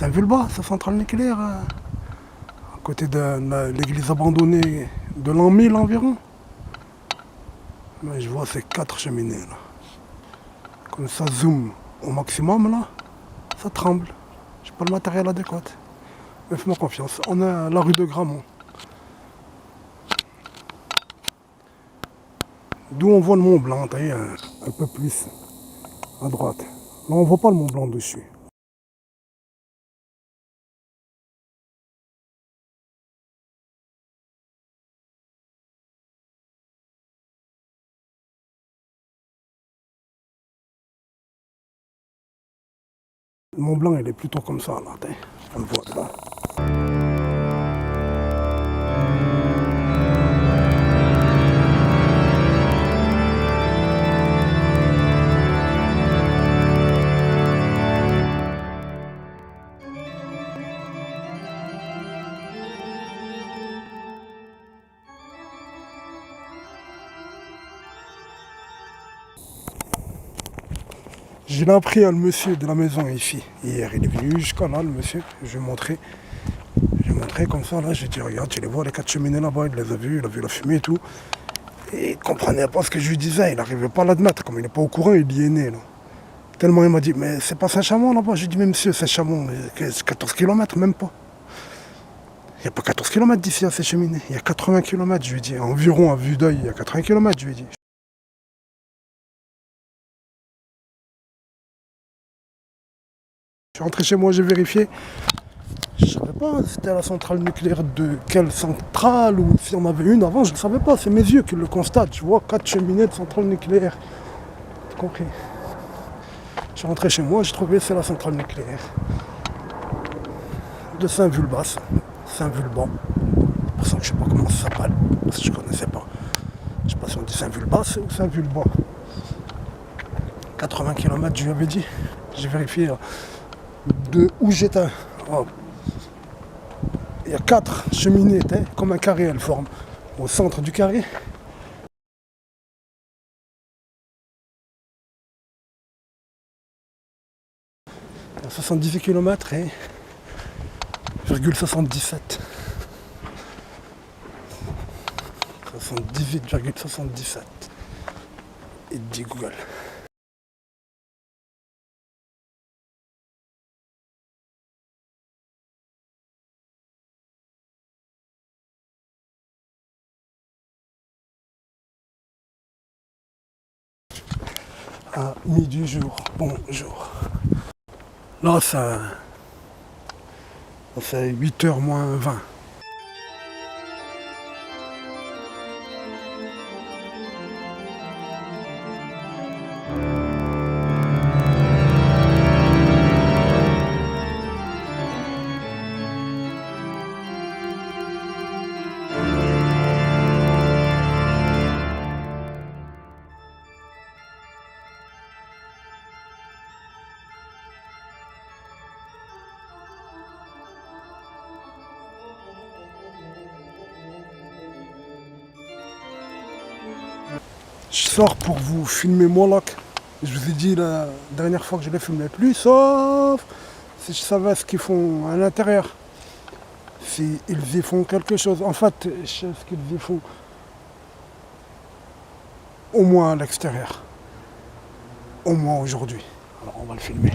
Saint-Vulbas, sa centrale nucléaire, à côté de l'église abandonnée de l'an 1000 environ. Mais je vois ces 4 cheminées là. Comme ça zoome au maximum là, ça tremble. J'ai pas le matériel adéquat. Mais fais-moi confiance, on est à la rue de Gramont. D'où on voit le Mont Blanc, t'as vu, un peu plus à droite. Là on voit pas le Mont Blanc dessus. Le Mont Blanc il est plutôt comme ça là, on le voit là. J'ai appris à le monsieur de la maison ici. Hier, il est venu jusqu'à là, le monsieur. Je lui ai montré. J'ai montré comme ça, là. J'ai dit, regarde, tu les vois, les 4 cheminées là-bas. Il les a vus, il a vu la fumée et tout. Et il ne comprenait pas ce que je lui disais. Il n'arrivait pas à l'admettre. Comme il n'est pas au courant, il y est né, là. Tellement il m'a dit, mais c'est pas Saint-Chamond là-bas. J'ai dit, mais monsieur, Saint-Chamond, c'est 14 km, même pas. Il n'y a pas 14 km d'ici à ces cheminées. Il y a 80 km, je lui ai dit. Environ, à vue d'œil, il y a 80 km, je lui ai dit. Je suis rentré chez moi, j'ai vérifié. Je ne savais pas si c'était la centrale nucléaire de quelle centrale ou si on avait une avant, je ne savais pas. C'est mes yeux qui le constatent. Tu vois, 4 cheminées de centrale nucléaire. T'as compris? Je suis rentré chez moi, j'ai trouvé c'est la centrale nucléaire de Saint-Vulbas. Saint-Vulbas. Pour ça que je ne sais pas comment ça s'appelle. Parce que je ne connaissais pas. Je ne sais pas si on dit Saint-Vulbas ou Saint-Vulbas. 80 km, je lui avais dit. J'ai vérifié de où j'étais. Oh. Il y a 4 cheminées, comme un carré, elles forment. Au centre du carré, il y a 78 km et 78,77. 78,77. Et dit Google. À midi du jour, bonjour. Là, ça fait 8h moins 20. Je sors pour vous filmer Moloch. Je vous ai dit la dernière fois que je l'ai filmé plus, sauf si je savais ce qu'ils font à l'intérieur. S'ils y font quelque chose. En fait, je sais ce qu'ils y font. Au moins à l'extérieur. Au moins aujourd'hui. Alors on va le filmer.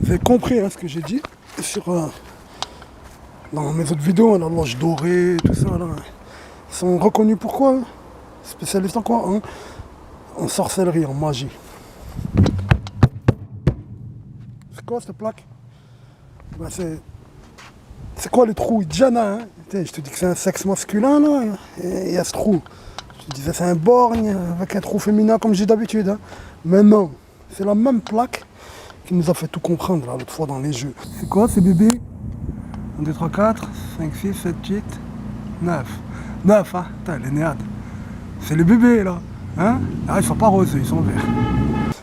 Vous avez compris ce que j'ai dit sur, dans mes autres vidéos, la loge dorée, tout ça. Là. Ils sont reconnus pour quoi? Spécialistes en quoi? En sorcellerie, en magie. C'est quoi cette plaque? Ben, c'est quoi les trous? Diana, hein? Je te dis que c'est un sexe masculin, là. Il y a ce trou. Je te disais c'est un borgne avec un trou féminin comme j'ai d'habitude. Hein. Mais non, c'est la même plaque qui nous a fait tout comprendre là, l'autre fois dans les jeux. C'est quoi ces bébés? 1, 2, 3, 4, 5, 6, 7, 8, 9. 9, hein? Putain, les néades. C'est les bébés là. Hein? Ah, ils sont pas roses, ils sont verts.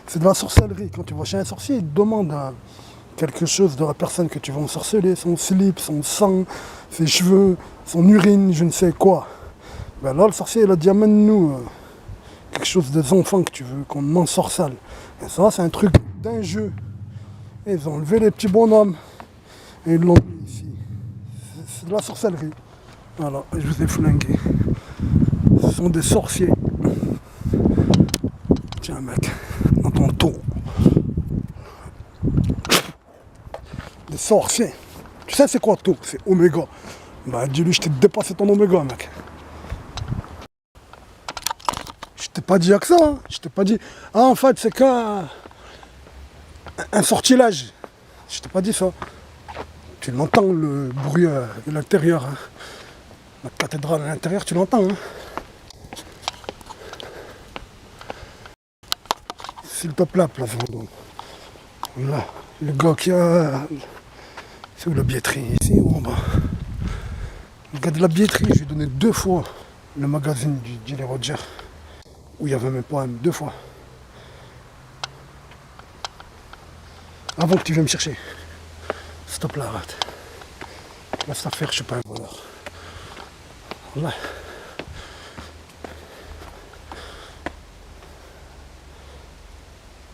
C'est de la sorcellerie. Quand tu vas chez un sorcier, il te demande quelque chose de la personne que tu vas ensorceler, son slip, son sang, ses cheveux, son urine, je ne sais quoi. Ben là, le sorcier, il a dit, amène-nous quelque chose des enfants que tu veux, qu'on ensorcelle. Et ça, c'est un truc d'un jeu. Et ils ont enlevé les petits bonhommes et ils l'ont mis ici. C'est de la sorcellerie. Voilà, je vous ai flingué. Ce sont des sorciers. Tiens, mec, dans ton tour. Des sorciers. Tu sais c'est quoi tour? C'est Oméga. Bah dis-lui, je t'ai dépassé ton Oméga, mec. Je t'ai pas dit que ça, hein. Je t'ai pas dit. Ah, en fait, c'est qu'un sortilège. Je t'ai pas dit ça. Tu l'entends, le bruit de l'intérieur. Hein. La cathédrale à l'intérieur, tu l'entends. Hein. S'il te plaît, place Vendôme. Là, le gars qui a. C'est où la billetterie? Ici ou en bas? Le gars de la billetterie, je lui ai donné 2 fois le magazine du Jolly Roger. Où il n'y avait même pas deux fois. Avant que tu viennes me chercher. Stop là, arrête. Laisse ça faire, je suis pas un voleur. Là.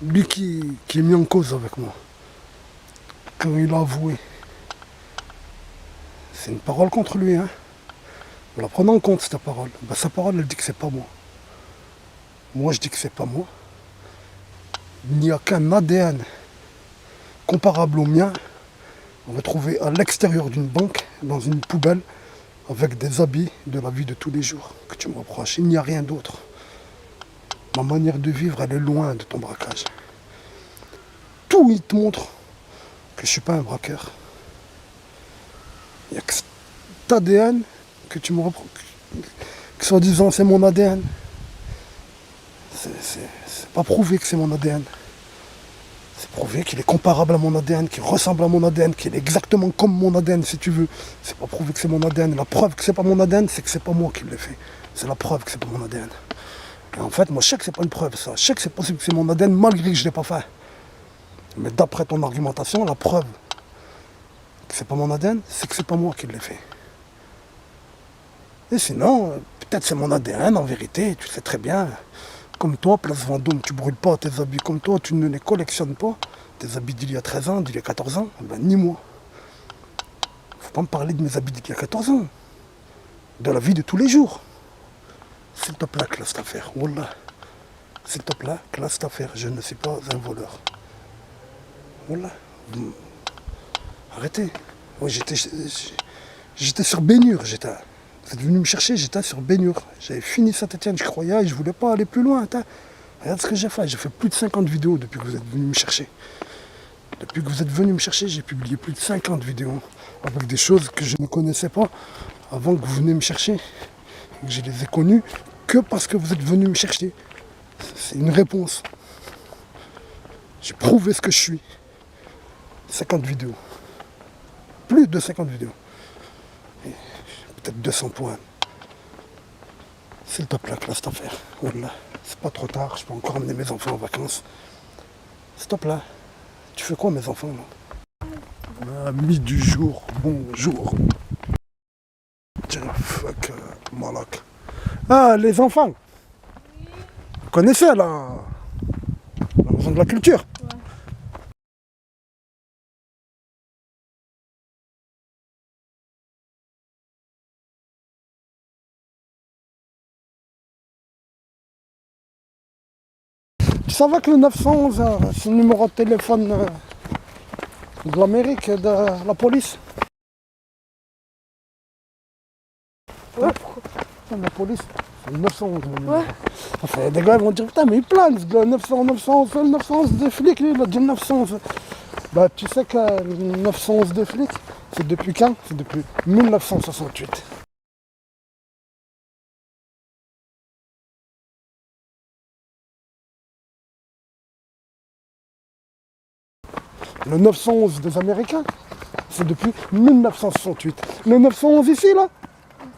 Lui qui est mis en cause avec moi, quand il a avoué, c'est une parole contre lui, hein. On la prend en compte, cette parole. Ben, sa parole, elle dit que c'est pas moi. Moi, je dis que c'est pas moi. Il n'y a qu'un ADN comparable au mien, retrouvé à l'extérieur d'une banque, dans une poubelle, avec des habits de la vie de tous les jours que tu me reproches. Il n'y a rien d'autre. Ma manière de vivre, elle est loin de ton braquage. Tout, il te montre que je ne suis pas un braqueur. Il n'y a que cet ADN que tu me reproches, que soi-disant c'est mon ADN. C'est pas prouvé que c'est mon ADN. C'est prouvé qu'il est comparable à mon ADN, qu'il ressemble à mon ADN, qu'il est exactement comme mon ADN si tu veux. C'est pas prouvé que c'est mon ADN. La preuve que c'est pas mon ADN, c'est que c'est pas moi qui l'ai fait. C'est la preuve que c'est pas mon ADN. Et en fait, moi je sais que c'est pas une preuve ça. Je sais que c'est possible que c'est mon ADN malgré que je l'ai pas fait. Mais d'après ton argumentation, la preuve que c'est pas mon ADN, c'est que c'est pas moi qui l'ai fait. Et sinon, peut-être c'est mon ADN en vérité, tu sais très bien. Comme toi, Place Vendôme, tu brûles pas tes habits comme toi, tu ne les collectionnes pas. Tes habits d'il y a 13 ans, d'il y a 14 ans, ben ni moi. Faut pas me parler de mes habits d'il y a 14 ans. De la vie de tous les jours. S'il te plaît, classe ta affaire. Wallah. S'il te plaît, classe ta affaire. Je ne suis pas un voleur. Wallah. Arrêtez. Ouais, j'étais sur Bénure. Vous êtes venu me chercher, j'étais sur Bénure. J'avais fini Saint-Etienne, je croyais, et je voulais pas aller plus loin. Regarde ce que j'ai fait. J'ai fait plus de 50 vidéos depuis que vous êtes venu me chercher. Depuis que vous êtes venu me chercher, j'ai publié plus de 50 vidéos avec des choses que je ne connaissais pas avant que vous venez me chercher. Je les ai connues que parce que vous êtes venu me chercher. C'est une réponse. J'ai prouvé ce que je suis. 50 vidéos. Plus de 50 vidéos. Et peut-être 200 points. S'il te plaît, classe ta affaire. Voilà. C'est pas trop tard, je peux encore emmener mes enfants en vacances. S'il te plaît. Tu fais quoi mes enfants là? Amis du jour, bonjour. Tiens, fuck, malak. Ah, les enfants. Vous connaissez la maison de la culture? Tu savais que le 911, c'est le numéro de téléphone de l'Amérique, de la police? Ouais, pourquoi? La police, c'est le 911. Ouais. Enfin, des gars ils vont dire putain mais il plane, le 911, le 911 des flics, lui, il a dit le 911. Bah tu sais que le 911 des flics, c'est depuis quand? C'est depuis 1968. Le 911 des Américains, c'est depuis 1968. Le 911 ici là,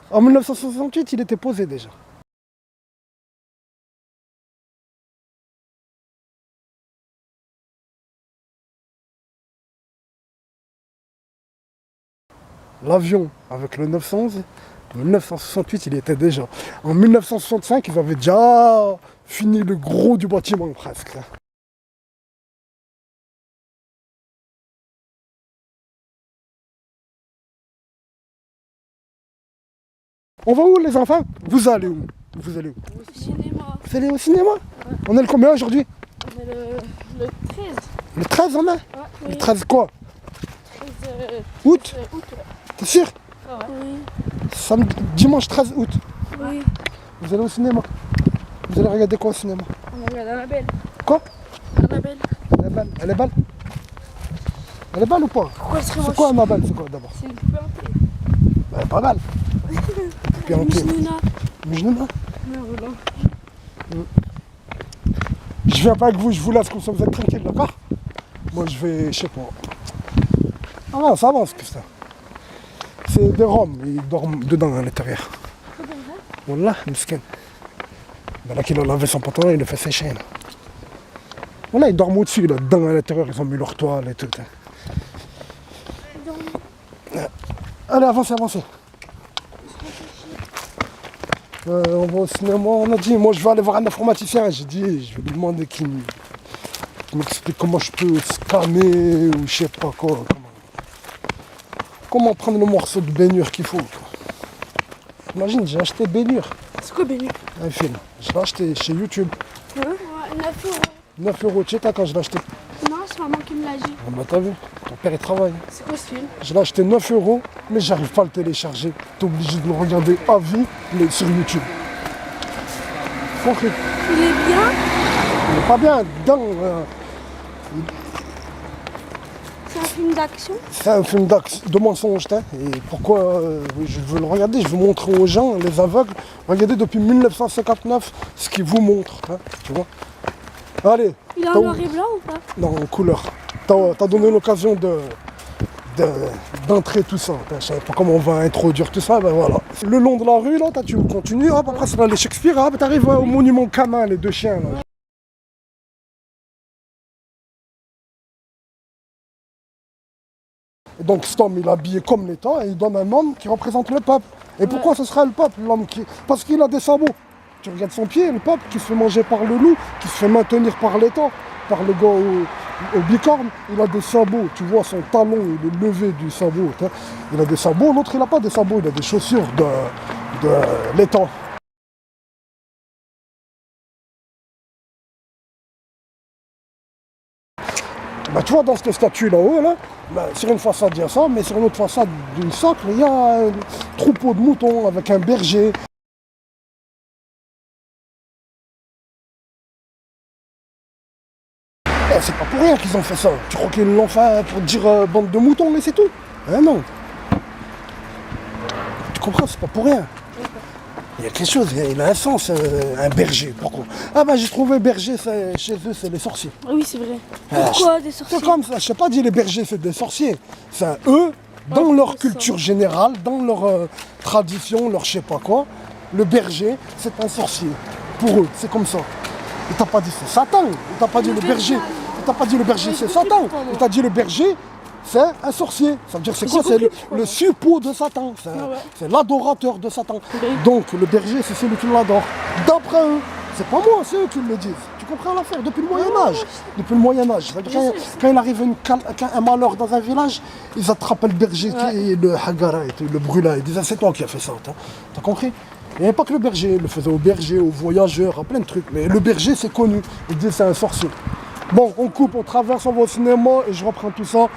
en 1968 il était posé déjà. l'avion avec le 911, en 1968, il y était déjà. En 1965, ils avaient déjà fini le gros du bâtiment presque. On va où les enfants? Vous allez où? Vous allez où? Au cinéma. Vous allez au cinéma? On est le combien aujourd'hui? On est le 13. Le 13 on est? Ouais, oui. Le 13 quoi? 13 Août? août. Ouais. T'es sûr? Ah ouais. Oui. Samedi, dimanche 13 août. Oui. Vous allez au cinéma? Vous allez regarder quoi au cinéma? On regarde Annabelle. Quoi? Annabelle. Elle est belle? Elle est belle? Elle est belle ou pas? Pourquoi elle serait C'est moche? quoi Annabelle? C'est quoi d'abord? C'est une poupée hantée. Elle est pas belle. Poupée hantée. Mjnuna. Mjnuna? Non, non. Je viens pas avec vous, je vous laisse comme ça vous êtes tranquille, d'accord? Moi je vais, je sais pas. Ah non, ça avance putain. C'est des Roms, ils dorment dedans à l'intérieur. Wallah, miskin. Ben là qu'il a lavé son pantalon, il le fait sécher là. Voilà, ils dorment au-dessus là, dedans à l'intérieur, ils ont mis leur toile et tout. Allez, avancez, avancez. On va au cinéma, on a dit, moi je vais aller voir un informaticien, j'ai dit, je vais lui demander qu'il m'explique comment je peux scanner ou je sais pas quoi, comment prendre le morceau de baignure qu'il faut. Imagine, j'ai acheté Baignure, C'est quoi, Bénu? un film, je l'ai acheté chez YouTube, Ouais, 9 euros. 9 euros, tu sais quand je l'ai acheté? Non, c'est maman qui me l'a dit. Ah bah t'as vu, ton père il travaille. C'est quoi ce film? Je l'ai acheté 9 euros, mais j'arrive pas à le télécharger, t'es obligé de le regarder à vie, mais sur YouTube. Compris? Il est bien? Il est pas bien, dans... C'est un film d'action? C'est un film de mensonge, hein. Et pourquoi je veux le regarder, je veux montrer aux gens, les aveugles, regardez depuis 1959 ce qu'ils vous montrent, hein, tu vois. Allez, Il est en noir et blanc ou pas? non, en couleur. T'as donné l'occasion d'entrer tout ça. Je sais pas comment on va introduire tout ça, ben voilà. Le long de la rue, là, tu continues, hop, après c'est là les Shakespeare, hop, t'arrives au monument canin, les deux chiens, là. Et donc cet homme il est habillé comme l'État et il donne un homme qui représente le peuple. Et pourquoi ce serait le peuple, l'homme qui... Parce qu'il a des sabots. Tu regardes son pied, le peuple qui se fait manger par le loup, qui se fait maintenir par l'État, par le gars au bicorne, il a des sabots, tu vois son talon, il est levé du sabot. Hein. Il a des sabots, l'autre il n'a pas des sabots, il a des chaussures de l'État. Bah, tu vois, dans cette statue là-haut, là, bah, sur une façade, il y a ça, mais sur une autre façade d'une socle, il y a un troupeau de moutons avec un berger. Eh, c'est pas pour rien qu'ils ont fait ça. Tu crois qu'ils l'ont fait pour dire bande de moutons, mais c'est tout? Hein, non. Tu comprends, c'est pas pour rien. Il y a quelque chose, il a un sens, un berger. Pourquoi? Ah bah j'ai trouvé berger, chez eux, c'est les sorciers. Ah oui, c'est vrai. Ah, Pourquoi des sorciers? C'est comme ça, je sais pas dire les bergers, c'est des sorciers. C'est eux, dans leur culture générale, dans leur tradition, leur je sais pas quoi, le berger, c'est un sorcier. Pour eux, c'est comme ça. Il t'a pas dit c'est Satan, il t'a pas dit le berger, il t'a pas dit le berger c'est Satan, il t'a dit le berger c'est un sorcier. Ça veut dire c'est quoi? C'est le suppôt de Satan, c'est l'adorateur de Satan. Donc le berger c'est celui qui l'adore. D'après eux, c'est pas moi, c'est eux qui le disent. Tu comprends l'affaire? Depuis le Moyen-Âge. Depuis le Moyen-Âge. Quand il arrive un malheur dans un village, ils attrapent le berger et le hagara, le brûla. Ils disent c'est toi qui as fait ça. T'as compris? Il n'y avait pas que le berger, il le faisait au berger, aux voyageurs, à plein de trucs. Mais le berger c'est connu. Ils disent c'est un sorcier. Bon, on coupe, on traverse, on va au cinéma et je reprends tout ça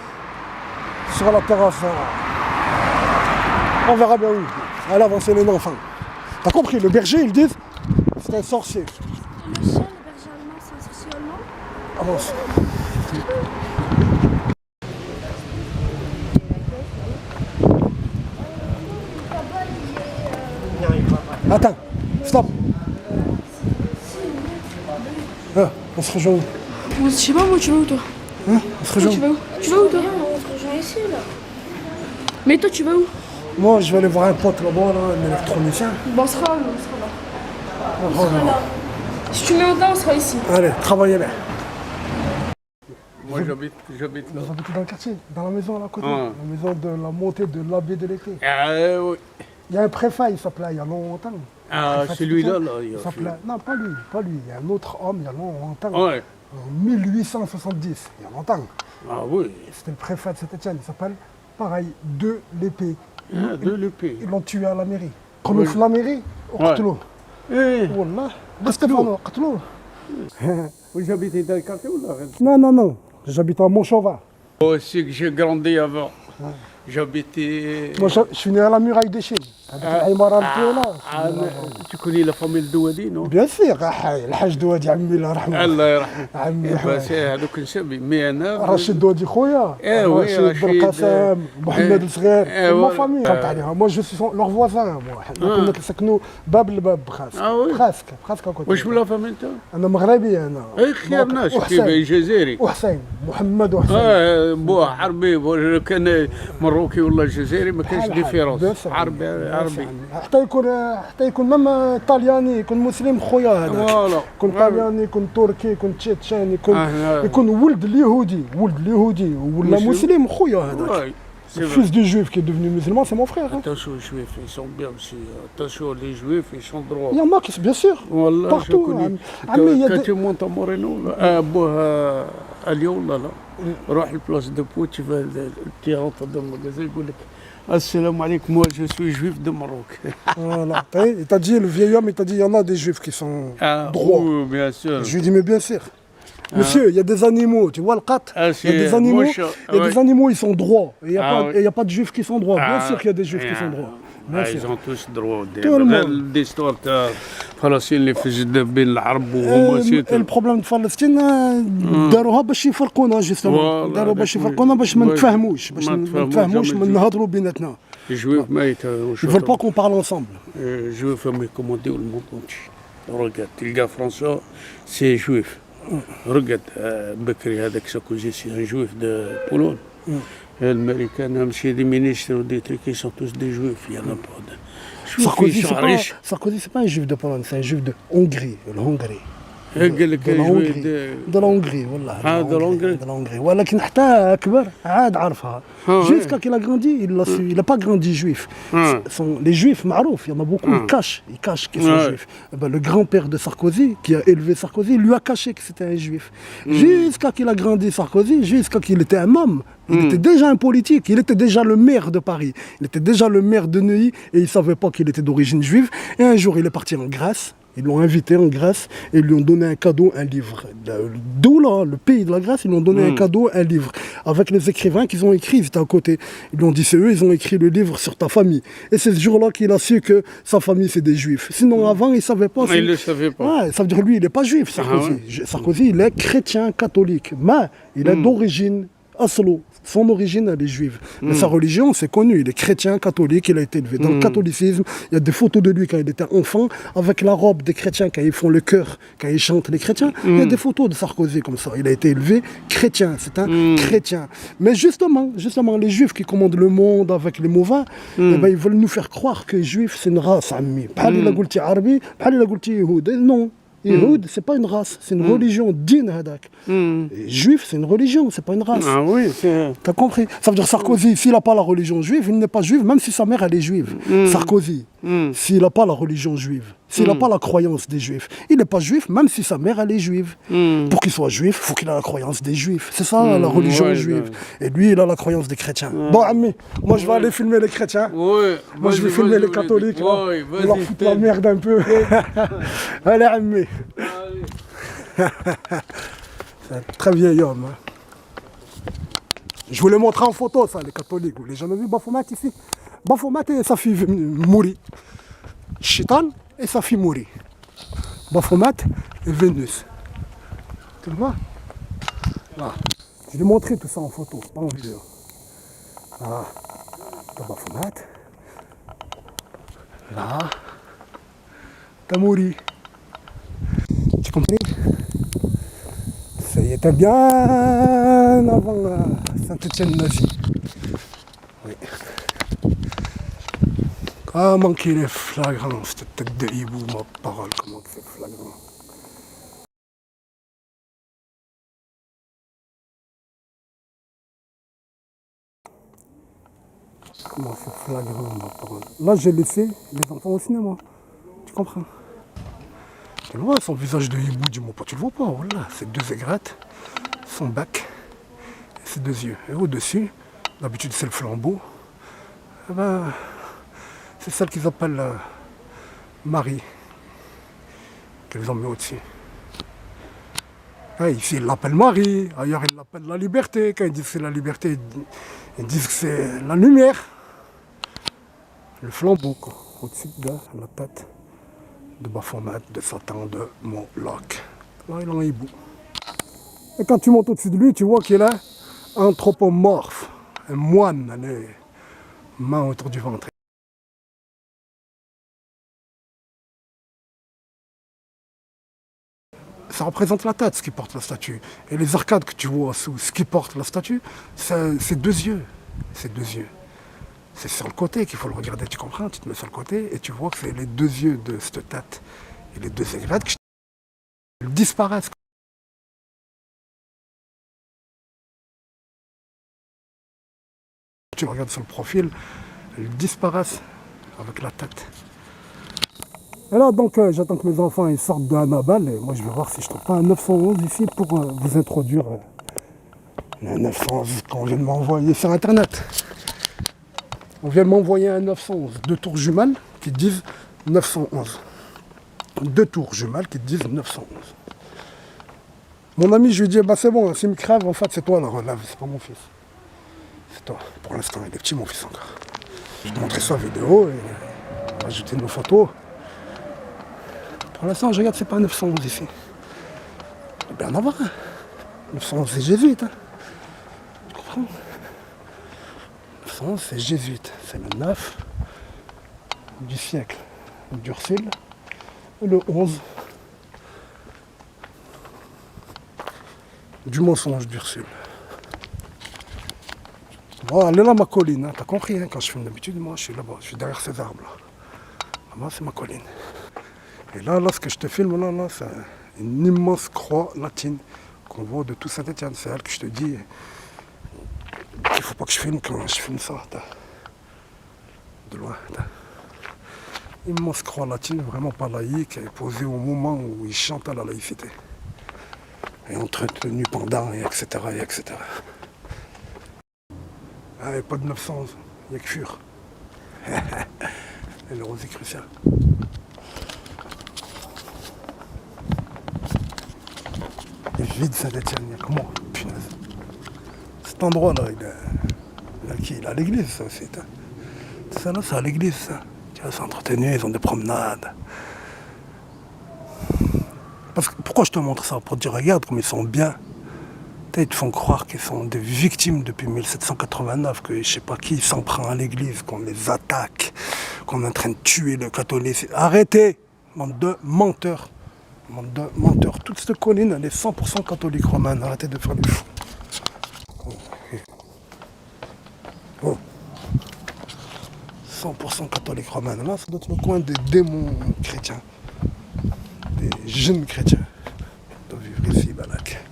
sur la terrasse. On verra bien où. Allez, avancer les enfants. T'as compris? Le berger, ils disent c'est un sorcier. Le chien, le berger allemand, c'est un sorcier allemand? Avance. Attends, stop. Ah, on se rejoint où? Je sais pas, moi, tu vas où, toi? Hein? On se rejoint Tu vas où? Tu vas où, toi? On se rejoint ici, là. Mais toi, tu vas où? Moi, je vais aller voir un pote là-bas, là, un électronicien. Bon, on sera là, on sera là. On sera là. Si tu mets un temps, on sera ici. Allez, travaillez bien. Moi, j'habite là. Vous habitez dans le quartier, dans la maison là à côté, Ah. la maison de la montée de l'abbé de l'été. Ah, oui. Il y a un préfet, il s'appelait il y a longtemps. Ah, Préfet celui-là, Titian, là. Il il a s'appelait, non pas lui, il y a un autre homme il y a longtemps. fait. Ouais. En 1870, il y a longtemps. Ah oui. C'était le préfet de Saint-Étienne, il s'appelle, pareil, de l'épée. Ah, de l'épée. Ils l'ont tué à la mairie. Quand la mairie, au Ouais. قتلوه. Eh, والله Stéphano, قتلوه. vous habitez dans le quartier ou là? Non, j'habite à Montchauvin. Moi aussi que j'ai grandi avant. J'habitais. Moi, je suis né à la muraille de Chine. هذاك العمارة الطويلة. Ah, tu connais la famille Douadi, non? بيان سيغ الحاج دوادي عمي الله يرحمه. الله يرحمه. عمي بس هذوك نسمي مي انا رشيد دوادي خويا. وي، رشيد رشيد. بالقاسم محمد الصغير. ما وي. فامي فهمت عليها. moi je suis leur voisin moi. حنا كنا كنسكنوا باب لباب بخاسك. وي. بخاسك كنت. واش بلا فهم انت؟ انا مغربي انا. اي خير ناس كيف وحسين جزائري. وحسين محمد وحسين. بو عربي لو كان مروكي ولا جزائري ما كانش ديفيرونس. عربي عربي. حتى يكون مام طالياني يكون مسلم خويا هذاك. فوالا. يكون طالياني يكون تركي يكون تشيتشان آه. يكون ولد اليهودي ولا مسلم. مسلم خويا هذاك. Ouais, c'est Le vrai. fils du juif qui est devenu musulman, c'est mon frère. Hein. Attention aux juifs, ils sont bien aussi. Attention, les juifs, ils sont droits. Il y en a qui, bien sûr, Wallah, partout. je connais. عمي il y a Quand des- tu montes à Moreno, أبوها اليوم لا روح البلاص دو بو tu vas le petit rentre dans le magasin يقول لك السلام عليكم moi je suis juif de Maroc. Voilà. Il t'a dit, le vieil homme, il t'a dit, il y en a des juifs qui sont droits. Oui, bien sûr. Je lui dis, mais bien sûr. Monsieur, il y a des animaux, tu vois le qat. Ah, Il y a des c'est animaux, moche, il y a ouais. des animaux, ils sont droits. Et il Ah, n'y a pas de juifs qui sont droits. Bien Ah, sûr qu'il y a des juifs qui sont droits. Bien Ils sûr. ont tous droit. Tout le monde. L'histoire de فلسطين اللي في جدة بين العرب Et وهما le سيتو. problème de Palestine داروها باش يفرقونا جوستومون Voilà, داروا باش oui. يفرقونا باش ما Ouais. نتفاهموش باش ما ما نتفاهموش نتفاهموش jamais. نهضروا بيناتنا. Les juifs ما يتهاوش. Ils veulent pas qu'on parle ensemble. Juif a commandé le monde entier. Regarde, le gars François, c'est juif. Regarde, Bekri avec Sarkozy, c'est un juif de Pologne. L'américain, même si des ministres ou des trucs, ils sont tous des juifs. Il n'y en a pas de. Sarkozy, ils sont riches. Sarkozy, c'est pas un juif de Pologne, c'est un juif de Hongrie, la Hongrie. قال لك de la juif Hongrie. de. De la Hongrie, والله. de la Hongrie. De la Hongrie. ولكن حتى كبر عاد عرفها. Jusqu'à qu'il a grandi, il n'a pas grandi juif. Les juifs, معروف, il y en a beaucoup, ils cachent qu'ils sont juifs. Eh ben, le grand-père de Sarkozy, qui a élevé Sarkozy, lui a caché que c'était un juif. Jusqu'à qu'il a grandi Sarkozy, jusqu'à qu'il était un homme. Il était déjà un politique, il était déjà le maire de Paris, il était déjà le maire de Neuilly et il ne savait pas qu'il était d'origine juive. Et un jour, il est parti en Grèce. Ils l'ont invité en Grèce et ils lui ont donné un cadeau, un livre. D'où là, le pays de la Grèce, ils lui ont donné un cadeau, un livre. Avec les écrivains qu'ils ont écrits, ils étaient à côté. Ils lui ont dit, c'est eux, ils ont écrit le livre sur ta famille. Et c'est ce jour-là qu'il a su que sa famille, c'est des juifs. Sinon, avant, il ne savait pas. Il ne le savait pas. Ouais, ça veut dire lui, il n'est pas juif, Sarkozy. Sarkozy, il est chrétien catholique. Mais il est d'origine aslo. Son origine, elle est juive. Mais sa religion, c'est connu. Il est chrétien, catholique, il a été élevé dans le catholicisme. Il y a des photos de lui quand il était enfant, avec la robe des chrétiens, quand ils font le chœur, quand ils chantent les chrétiens. Il y a des photos de Sarkozy comme ça. Il a été élevé chrétien, c'est un chrétien. Mais justement, les juifs qui commandent le monde avec les mauvais, eh ben, ils veulent nous faire croire que les juifs, c'est une race, ami. Non. Yehoud, c'est pas une race, c'est une religion. Din hadak. Juif, c'est une religion, c'est pas une race. Ah oui, c'est. T'as compris? Ça veut dire Sarkozy, s'il n'a pas la religion juive, il n'est pas juif, même si sa mère elle est juive. Sarkozy, s'il n'a pas la religion juive, s'il n'a pas la croyance des juifs, il n'est pas juif, même si sa mère elle est juive. Pour qu'il soit juif, il faut qu'il ait la croyance des juifs. C'est ça la religion juive. Et lui, il a la croyance des chrétiens. Bon, ami, moi je vais aller filmer les chrétiens. Oui, Moi je vais filmer les catholiques. Là. Oui, On leur fout la merde un peu. Allez, ami. C'est un très vieil homme. Hein. Je vous l'ai montré en photo, ça, les catholiques. Vous l'avez jamais vu Baphomet ici? Baphomet et sa fille mourit. Chitan et sa fille mourit. Baphomet et Vénus. Tu le vois? Là. Je lui ai montré tout ça en photo, pas en vidéo. Là, t'as Baphomet. Là, t'as mouru. Tu comprends? Ça y était bien avant Saint-Étienne nazi. Oui. Comment qu'il est flagrant, cette tête de hibou, ma parole, comment c'est flagrant. Comment c'est flagrant, ma parole. Là, j'ai laissé les enfants au cinéma. Tu comprends? Tu le vois, son visage de hibou, dis-moi pas, tu le vois pas, voilà. Ses deux aigrettes, son bec, et ses deux yeux. Et au-dessus, d'habitude c'est le flambeau, eh ben, c'est celle qu'ils appellent Marie, qu'ils ont mis au-dessus. Ouais, ici, ils l'appellent Marie, ailleurs, ils l'appellent la liberté. Quand ils disent que c'est la liberté, ils disent que c'est la lumière. Le flambeau, quoi, au-dessus de la tête de Baphomet, de Satan, de Moloch. Là, il en a hibou. Et quand tu montes au-dessus de lui, tu vois qu'il est anthropomorphe, un moine, les mains autour du ventre. Ça représente la tête, ce qui porte la statue. Et les arcades que tu vois sous ce qui porte la statue, c'est deux yeux. C'est deux yeux. C'est sur le côté qu'il faut le regarder, tu comprends? Tu te mets sur le côté et tu vois que c'est les deux yeux de cette tête et les deux aigrettes qui disparaissent. Tu le regardes sur le profil, elles disparaissent avec la tête. Et là, donc, j'attends que mes enfants ils sortent de Annabelle et moi je vais voir si je trouve pas un 911 ici pour vous introduire un 911 qu'on vient de m'envoyer sur internet. On vient de m'envoyer un 911, deux tours jumelles qui disent 911. Deux tours jumelles qui disent 911. Mon ami, je lui dis, bah c'est bon, s'il me crève, en fait, c'est toi la relève, c'est pas mon fils. C'est toi. Pour l'instant, il est petit, mon fils encore. Je te montrer sa vidéo et rajouter nos photos. Pour l'instant, je regarde, c'est pas 911 ici. Il doit bien en avoir un. 911, c'est jésuite. Hein. Tu comprends? 911, c'est jésuite. C'est le 9 du siècle d'Ursule. Et le 11 du mensonge d'Ursule. Bon, elle est là ma colline, hein. T'as compris, hein, quand je filme d'habitude, moi je suis là-bas, je suis derrière ces arbres là. Là-bas c'est ma colline. Et là, ce que je te filme là, c'est une immense croix latine qu'on voit de tout Saint-Étienne. C'est elle que je te dis qu'il faut pas que je filme quand je filme ça. De loin. Immense croix latine, vraiment pas laïque, posée au moment où ils chantent à la laïcité. Et entretenue pendant, et etc. Et etc. Ah, et pas de 911, il n'y a que Fur. Et le Rosicrucial. Il est vide Saint-Étienne, il y a comment? Punaise. Cet endroit-là, il a l'église, ça aussi. Tout ça là, c'est à l'église, ça. Tu vois, c'est entretenu, ils ont des promenades. Parce que, pourquoi je te montre ça? Pour te dire, regarde comme ils sont bien. Ils te font croire qu'ils sont des victimes depuis 1789, que je sais pas qui s'en prend à l'église, qu'on les attaque, qu'on est en train de tuer le catholique. Arrêtez, bande de menteurs. Bande de menteurs. Toute cette colline, elle est 100% catholique romaine. Arrêtez de faire des fous. Oh. 100% catholique romaine. Là, ça doit être le coin des démons chrétiens. Des jeunes chrétiens. De vivre ici, Balak.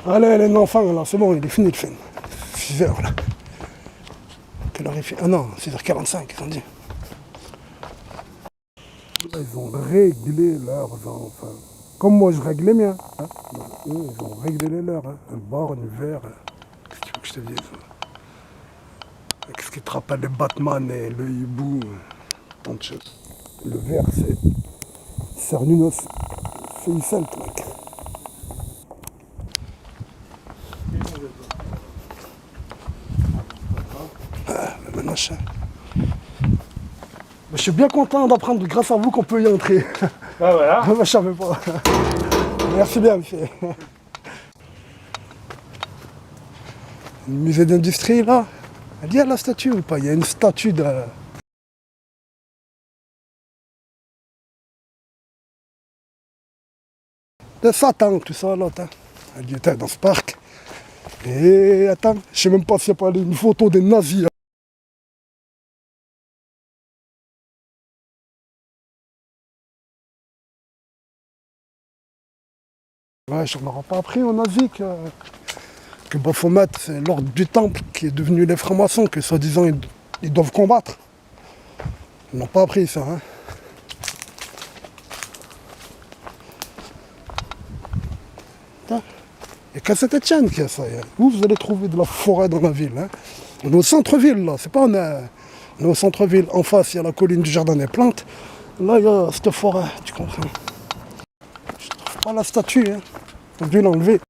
Allez, les enfants, là, c'est bon, il est fini le film. 6h, là. Quelle heure il fait? Ah non, 6h45, ils ont dit. Là, ils ont réglé leurs enfants. Comme moi, je règle les miens. Hein. Eux, ils ont réglé les leurs. Hein. Un borne, un verre. Qu'est-ce que tu veux que je te dise? Qu'est-ce qui te rappelle les Batman et le hibou? Tant de choses. Le verre, c'est Cernunos. C'est une celte, mec. Machin. Je suis bien content d'apprendre grâce à vous qu'on peut y entrer. Ah voilà. Je ne savais pas. Merci bien, monsieur. Le musée d'industrie, là. Il y a la statue ou pas? Il y a une statue de Satan, tout ça, là. Elle était dans ce parc. Et attends, je sais même pas s'il n'y a pas une photo des nazis. Là. Ouais, je ne me rends pas appris aux nazis que que Baphomet, c'est l'ordre du temple qui est devenu les francs-maçons, que soi-disant ils doivent combattre. Ils n'ont pas appris ça. Hein. Il n'y a qu'à Saint-Etienne qu'il y a ça. Où vous allez trouver de la forêt dans la ville. Hein. On est au centre-ville, là. C'est pas on est au centre-ville. En face, il y a la colline du Jardin des Plantes. Là, il y a cette forêt, tu comprends. Je trouve pas la statue. Hein. Ils ont dû l'enlever.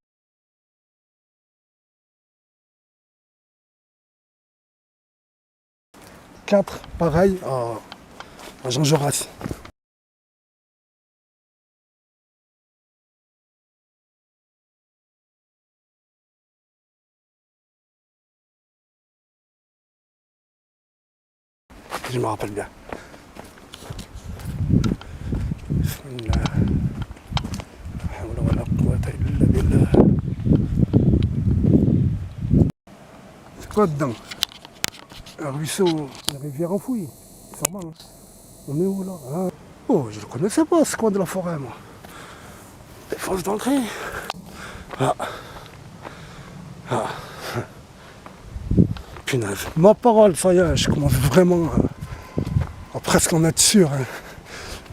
4, pareil, à Jean Jaurès. Je me rappelle bien. C'est quoi dedans? Un ruisseau, une rivière enfouie. C'est normal. Hein. On est où là? Ah. Oh, je ne connaissais pas ce coin de la forêt, moi. Défense d'entrée. Ah. Ah. Punaise. Ma parole, ça y est, je commence vraiment à presque en être sûr. Hein,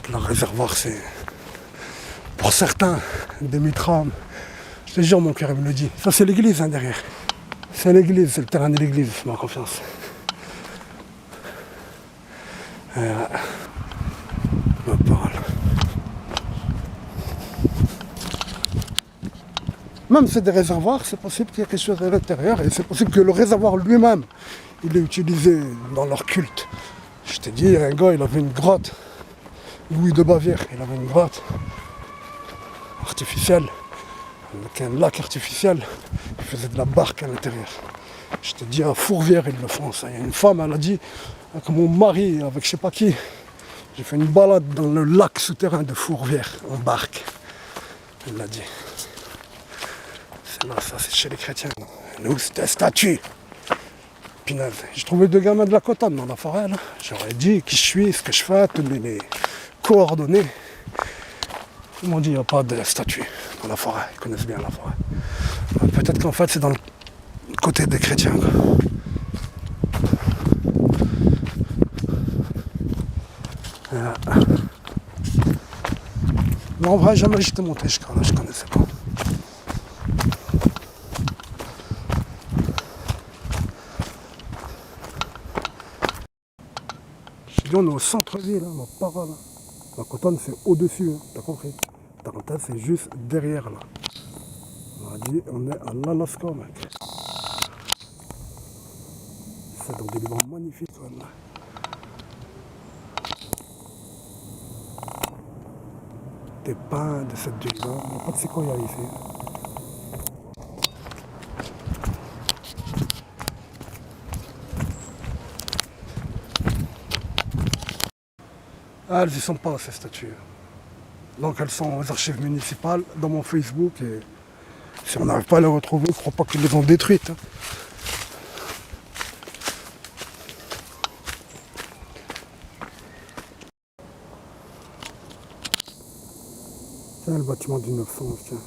que le réservoir, c'est pour certains des mitrames. Je te jure, mon cœur, il me le dit. Ça, c'est l'église hein, derrière. C'est l'église, c'est le terrain de l'église, ma confiance. Ma parole. Même si c'est des réservoirs, c'est possible qu'il y ait quelque chose à l'intérieur et c'est possible que le réservoir lui-même, il est utilisé dans leur culte. Je t'ai dit, un gars, il avait une grotte, Louis de Bavière, il avait une grotte artificielle, avec un lac artificiel, il faisait de la barque à l'intérieur. Je t'ai dit, à Fourvière, ils le font ça. Il y a une femme, elle a dit, avec mon mari, avec je sais pas qui, j'ai fait une balade dans le lac souterrain de Fourvière, en barque. Elle l'a dit. C'est là, ça, c'est chez les chrétiens. Nous, c'était statue. Pinaise. J'ai trouvé 2 gamins de la Cotonne dans la forêt, là. J'aurais dit qui je suis, ce que je fais, toutes les coordonnées. Ils m'ont dit, il n'y a pas de statue dans la forêt. Ils connaissent bien la forêt. Peut-être qu'en fait, c'est dans le côté des chrétiens, quoi. Mais en vrai, jamais j'étais monté jusqu'à là, je connaissais pas. Je dis, on est au centre-ville, hein, ma parole. La Cotonne, c'est au-dessus, hein, t'as compris. Tarentaise, c'est juste derrière, là. On a dit, on est à l'Alaska, mec. C'est dans des livres magnifiques, là. Des pins de cette ville-là. Il n'y a pas de séquoia ici. Ah, elles n'y sont pas, ces statues. Donc elles sont aux archives municipales, dans mon Facebook. Et si on n'arrive pas à les retrouver, je ne crois pas qu'ils les ont détruites. Hein. Tiens, le bâtiment du 900, tiens.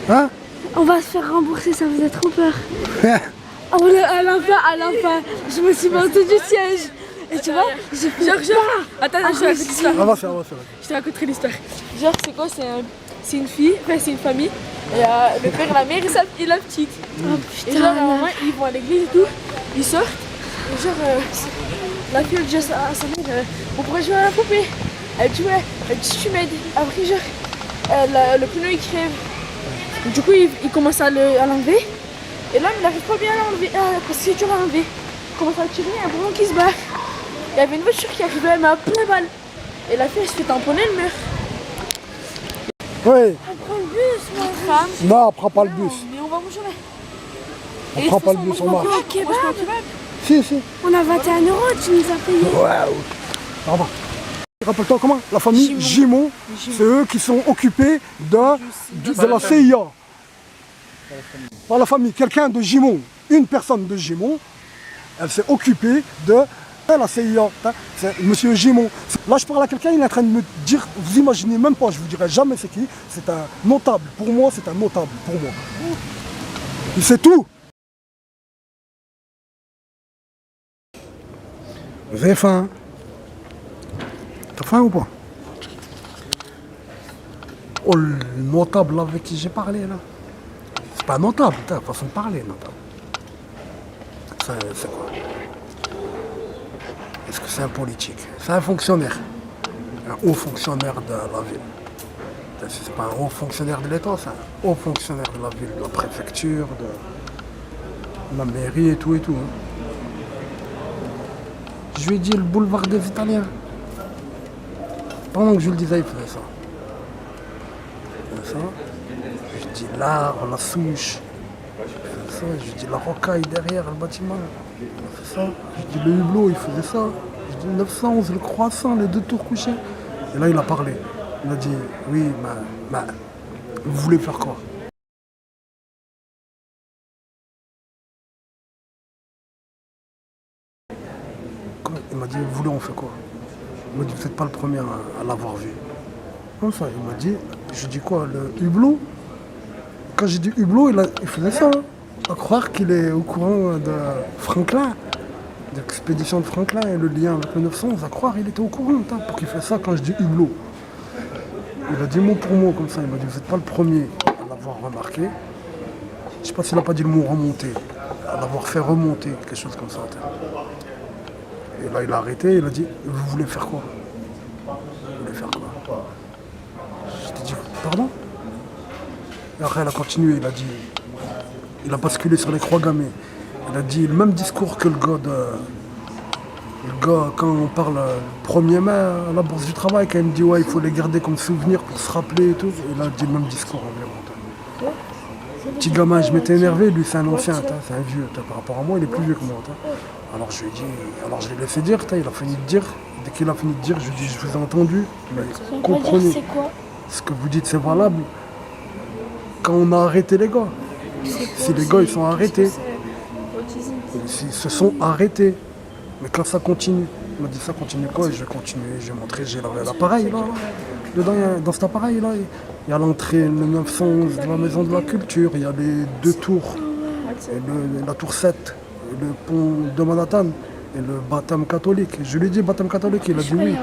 Hein? On va se faire rembourser, ça vous a trop peur. À la fin, je me suis montée du siège. Et tu vois, j'ai fait Attends, je te raconte l'histoire. On va faire. Je te raconterai l'histoire. Genre, c'est quoi? C'est une fille, enfin, c'est une famille. Et le père, la mère et la petite. Oh Et putain. genre, à un moment, ils vont à l'église et tout. Ils sortent. Et genre, la fille, elle dit à sa mère, on pourrait jouer à la poupée. Elle dit ouais. Elle dit tu m'aides. Après, genre, le pneu il crève. Du coup, il commence à l'enlever. Et là, il n'arrive pas bien à l'enlever. Parce que c'est dur à enlever. Il commence à tirer, il y a un ballon qui se barre. Il y avait une voiture qui arrivait, elle m'a plein balle. Et la fille, elle se fait tamponner le mur. Oui. On prend le bus, moi. Non, on prend pas le bus. Mais on va où jamais? On prend pas le bus, on marche. Au kebab. Si. On a 21 €, tu nous as payé. Ouais. Pardon. Rappelle-toi comment? La famille Gimon, c'est eux qui sont occupés de la CIA. Par la famille. Quelqu'un de Gimont, une personne de Gimont, elle s'est occupée de la CIA, c'est monsieur Gimont. Là, je parle à quelqu'un, il est en train de me dire, vous imaginez même pas, je vous dirai jamais c'est qui, c'est un notable. Pour moi, c'est un notable, pour moi. Il sait tout. Vous avez faim? T'as faim ou pas? Oh, le notable avec qui j'ai parlé là. C'est pas un notable, t'as façon de parler, notable. C'est quoi? Est-ce que c'est un politique? C'est un fonctionnaire. Un haut fonctionnaire de la ville. C'est pas un haut fonctionnaire de l'État, c'est un haut fonctionnaire de la ville, de la préfecture, de la mairie et tout et tout. Je lui ai dit le boulevard des Italiens. Pendant que je le disais, il faisait ça. Il faisait ça. Je dis l'arbre, la souche. Il faisait ça. Je dis la rocaille derrière le bâtiment. Il faisait ça. Je dis le hublot, il faisait ça. Je dis 911, le croissant, les 2 tours couchés. Et là, il a parlé. Il a dit, oui, mais vous voulez faire quoi? Il m'a dit, vous voulez, on fait quoi? Il m'a dit, vous n'êtes pas le premier à l'avoir vu. Comme ça, il m'a dit, je dis quoi, le hublot? Quand j'ai dit hublot, il faisait ça. Hein. À croire qu'il est au courant de Franklin, de l'expédition de Franklin et le lien avec le 911, à croire qu'il était au courant pour qu'il fasse ça quand je dis hublot. Il a dit mot pour mot comme ça, il m'a dit, vous n'êtes pas le premier à l'avoir remarqué. Je sais pas s'il n'a pas dit le mot remonter, à l'avoir fait remonter, quelque chose comme ça. Et là, il a arrêté, il a dit, vous voulez faire quoi? Vous voulez faire quoi? Je t'ai dit, pardon? Et après, il a continué, il a dit, il a basculé sur les croix gammées. Il a dit le même discours que le gars, quand on parle le 1er mai à la Bourse du Travail, quand il me dit, ouais, il faut les garder comme souvenir pour se rappeler et tout. Il a dit le même discours environ. Petit gamin, je m'étais énervé, lui c'est un ancien, c'est un vieux. Par rapport à moi, il est plus vieux que moi. Alors je lui ai dit, alors je l'ai laissé dire, il a fini de dire. Dès qu'il a fini de dire, je lui ai dit, je vous ai entendu, mais comprenez, ce que vous dites c'est valable quand on a arrêté les gars. Si les gars ils sont arrêtés, ils se sont arrêtés. Mais quand ça continue, il m'a dit ça continue quoi? Et je vais continuer, je vais montrer, j'ai l'appareil là. Dedans, dans cet appareil là, il y a l'entrée, le 911 de la maison de la culture, il y a les 2 tours, et la tour 7, et le pont de Manhattan, et le baptême catholique. Je lui ai dit baptême catholique, il a dit oui.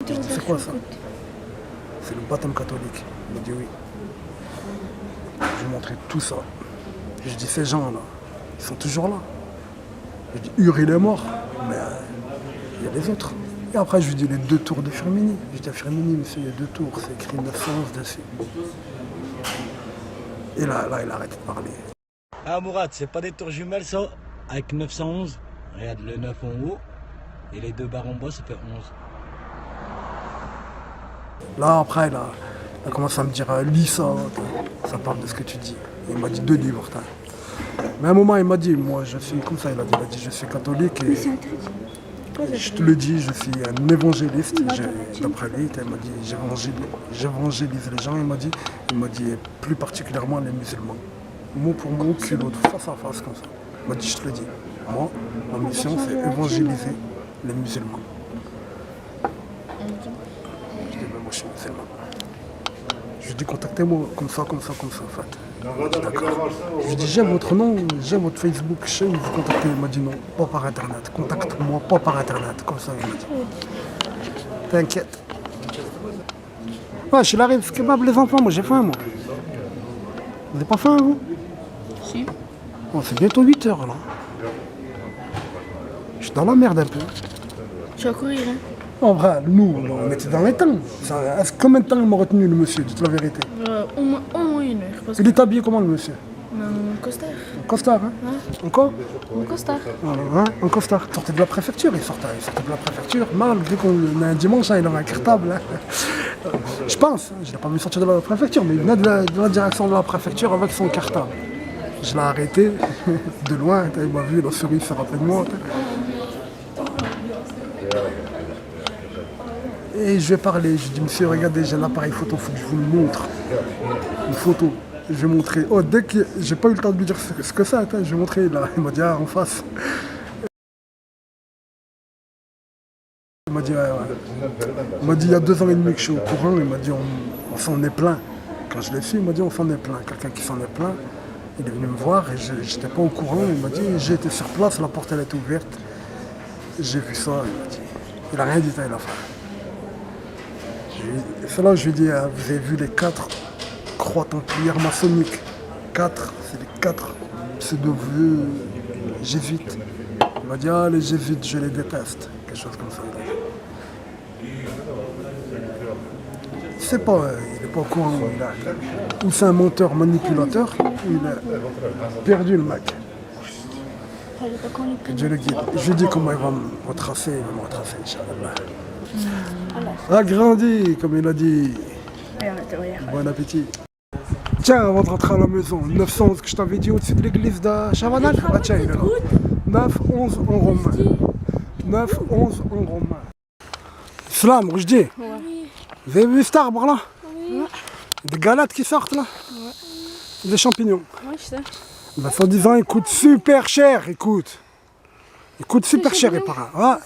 C'est quoi ça? C'est le baptême catholique. Il m'a dit oui. Je lui ai montré tout ça. Je dis ces gens là, ils sont toujours là. Je dis Uri il est mort, mais il y a les autres. Et après je lui dis les 2 tours de Firmini. Je dis à Firmini, monsieur, il y a 2 tours, c'est écrit 911 dessus. Et là, il a arrêté de parler. Ah Mourad, c'est pas des tours jumelles ça? Avec 911, regarde le 9 en haut, et les 2 barres en bas, ça fait 11. Là, après, il a commencé à me dire, lis ça, ça parle de ce que tu dis. Il m'a dit 2 livres. Mais à un moment, il m'a dit, moi, je suis comme ça, il a dit, je suis catholique et je te le dis, je suis un évangéliste. D'après lui, il m'a dit, j'évangélise les gens. Il m'a dit, plus particulièrement les musulmans. Mot pour mot, culotte, face à face, comme ça. Il m'a dit, je te le dis, moi, ma mission, c'est évangéliser les musulmans. Je suis musulman. Je lui dis contactez-moi comme ça, en fait. D'accord. Je lui dis j'ai votre nom, j'ai votre Facebook, je sais où vous contactez. Il m'a dit non, pas par internet. Contacte-moi pas par internet, comme ça il m'a dit. T'inquiète. Ouais, je suis là, ce kebab les enfants, moi j'ai faim moi. Vous n'avez pas faim vous? Si. Bon, c'est bientôt 8h là. Je suis dans la merde un peu. Tu vas courir, hein? En vrai, nous, on était dans les temps. Combien de temps il m'a retenu le monsieur, dites la vérité? Au moins 1 heure. Parce Il est habillé comment le monsieur? Un costard. En costard, hein? Ouais. Encore? Un costard. Hein? En costard. Il sortait de la préfecture, il sortait de la préfecture. Malgré qu'on a un dimanche, hein, il avait un cartable. Hein. Je pense, je ne l'ai pas vu sortir de la préfecture, mais il venait de la direction de la préfecture avec son cartable. Je l'ai arrêté de loin, il m'a vu, la souris s'est rappelé de moi. Et je vais parler, je dis monsieur regardez j'ai l'appareil photo, il faut que je vous le montre. Une photo. Je vais montrer. Oh dès que j'ai pas eu le temps de lui dire ce que c'est, je vais montrer là. Il m'a dit ah en face. Il m'a dit ouais, ouais. Il m'a dit il y a 2 ans et demi que je suis au courant, il m'a dit on s'en est plein. Quand je l'ai su, il m'a dit on s'en est plein. Quelqu'un qui s'en est plein, il est venu me voir et j'étais pas au courant, il m'a dit j'ai été sur place, la porte elle était ouverte. J'ai vu ça, il m'a dit. Il a rien dit à la fin. C'est là que je lui ai dit, vous avez vu les 4 croix templières maçonniques. 4, c'est les 4 pseudo-vieux jésuites. Il m'a dit, ah les jésuites, je les déteste. Quelque chose comme ça. Je sais pas, il n'est pas au courant. Ou c'est un menteur manipulateur, ou il a perdu le mec. Je le guide. Je lui dis comment il va me retracer, Inch'Allah. Agrandi, comme il a dit. Bon appétit. Tiens, avant de rentrer à la maison, 911 que je t'avais dit au-dessus de l'église de Chavanal. Ah tiens, il est là. 911 en romain. 911 en romain. Islam, Roujdi. Vous avez vu cet arbre là? Des galettes qui sortent là? Des champignons. Ouais, je sais. Bah, soi-disant, il coûte super cher, écoute. Il coûte super cher, il paraît. Ouais.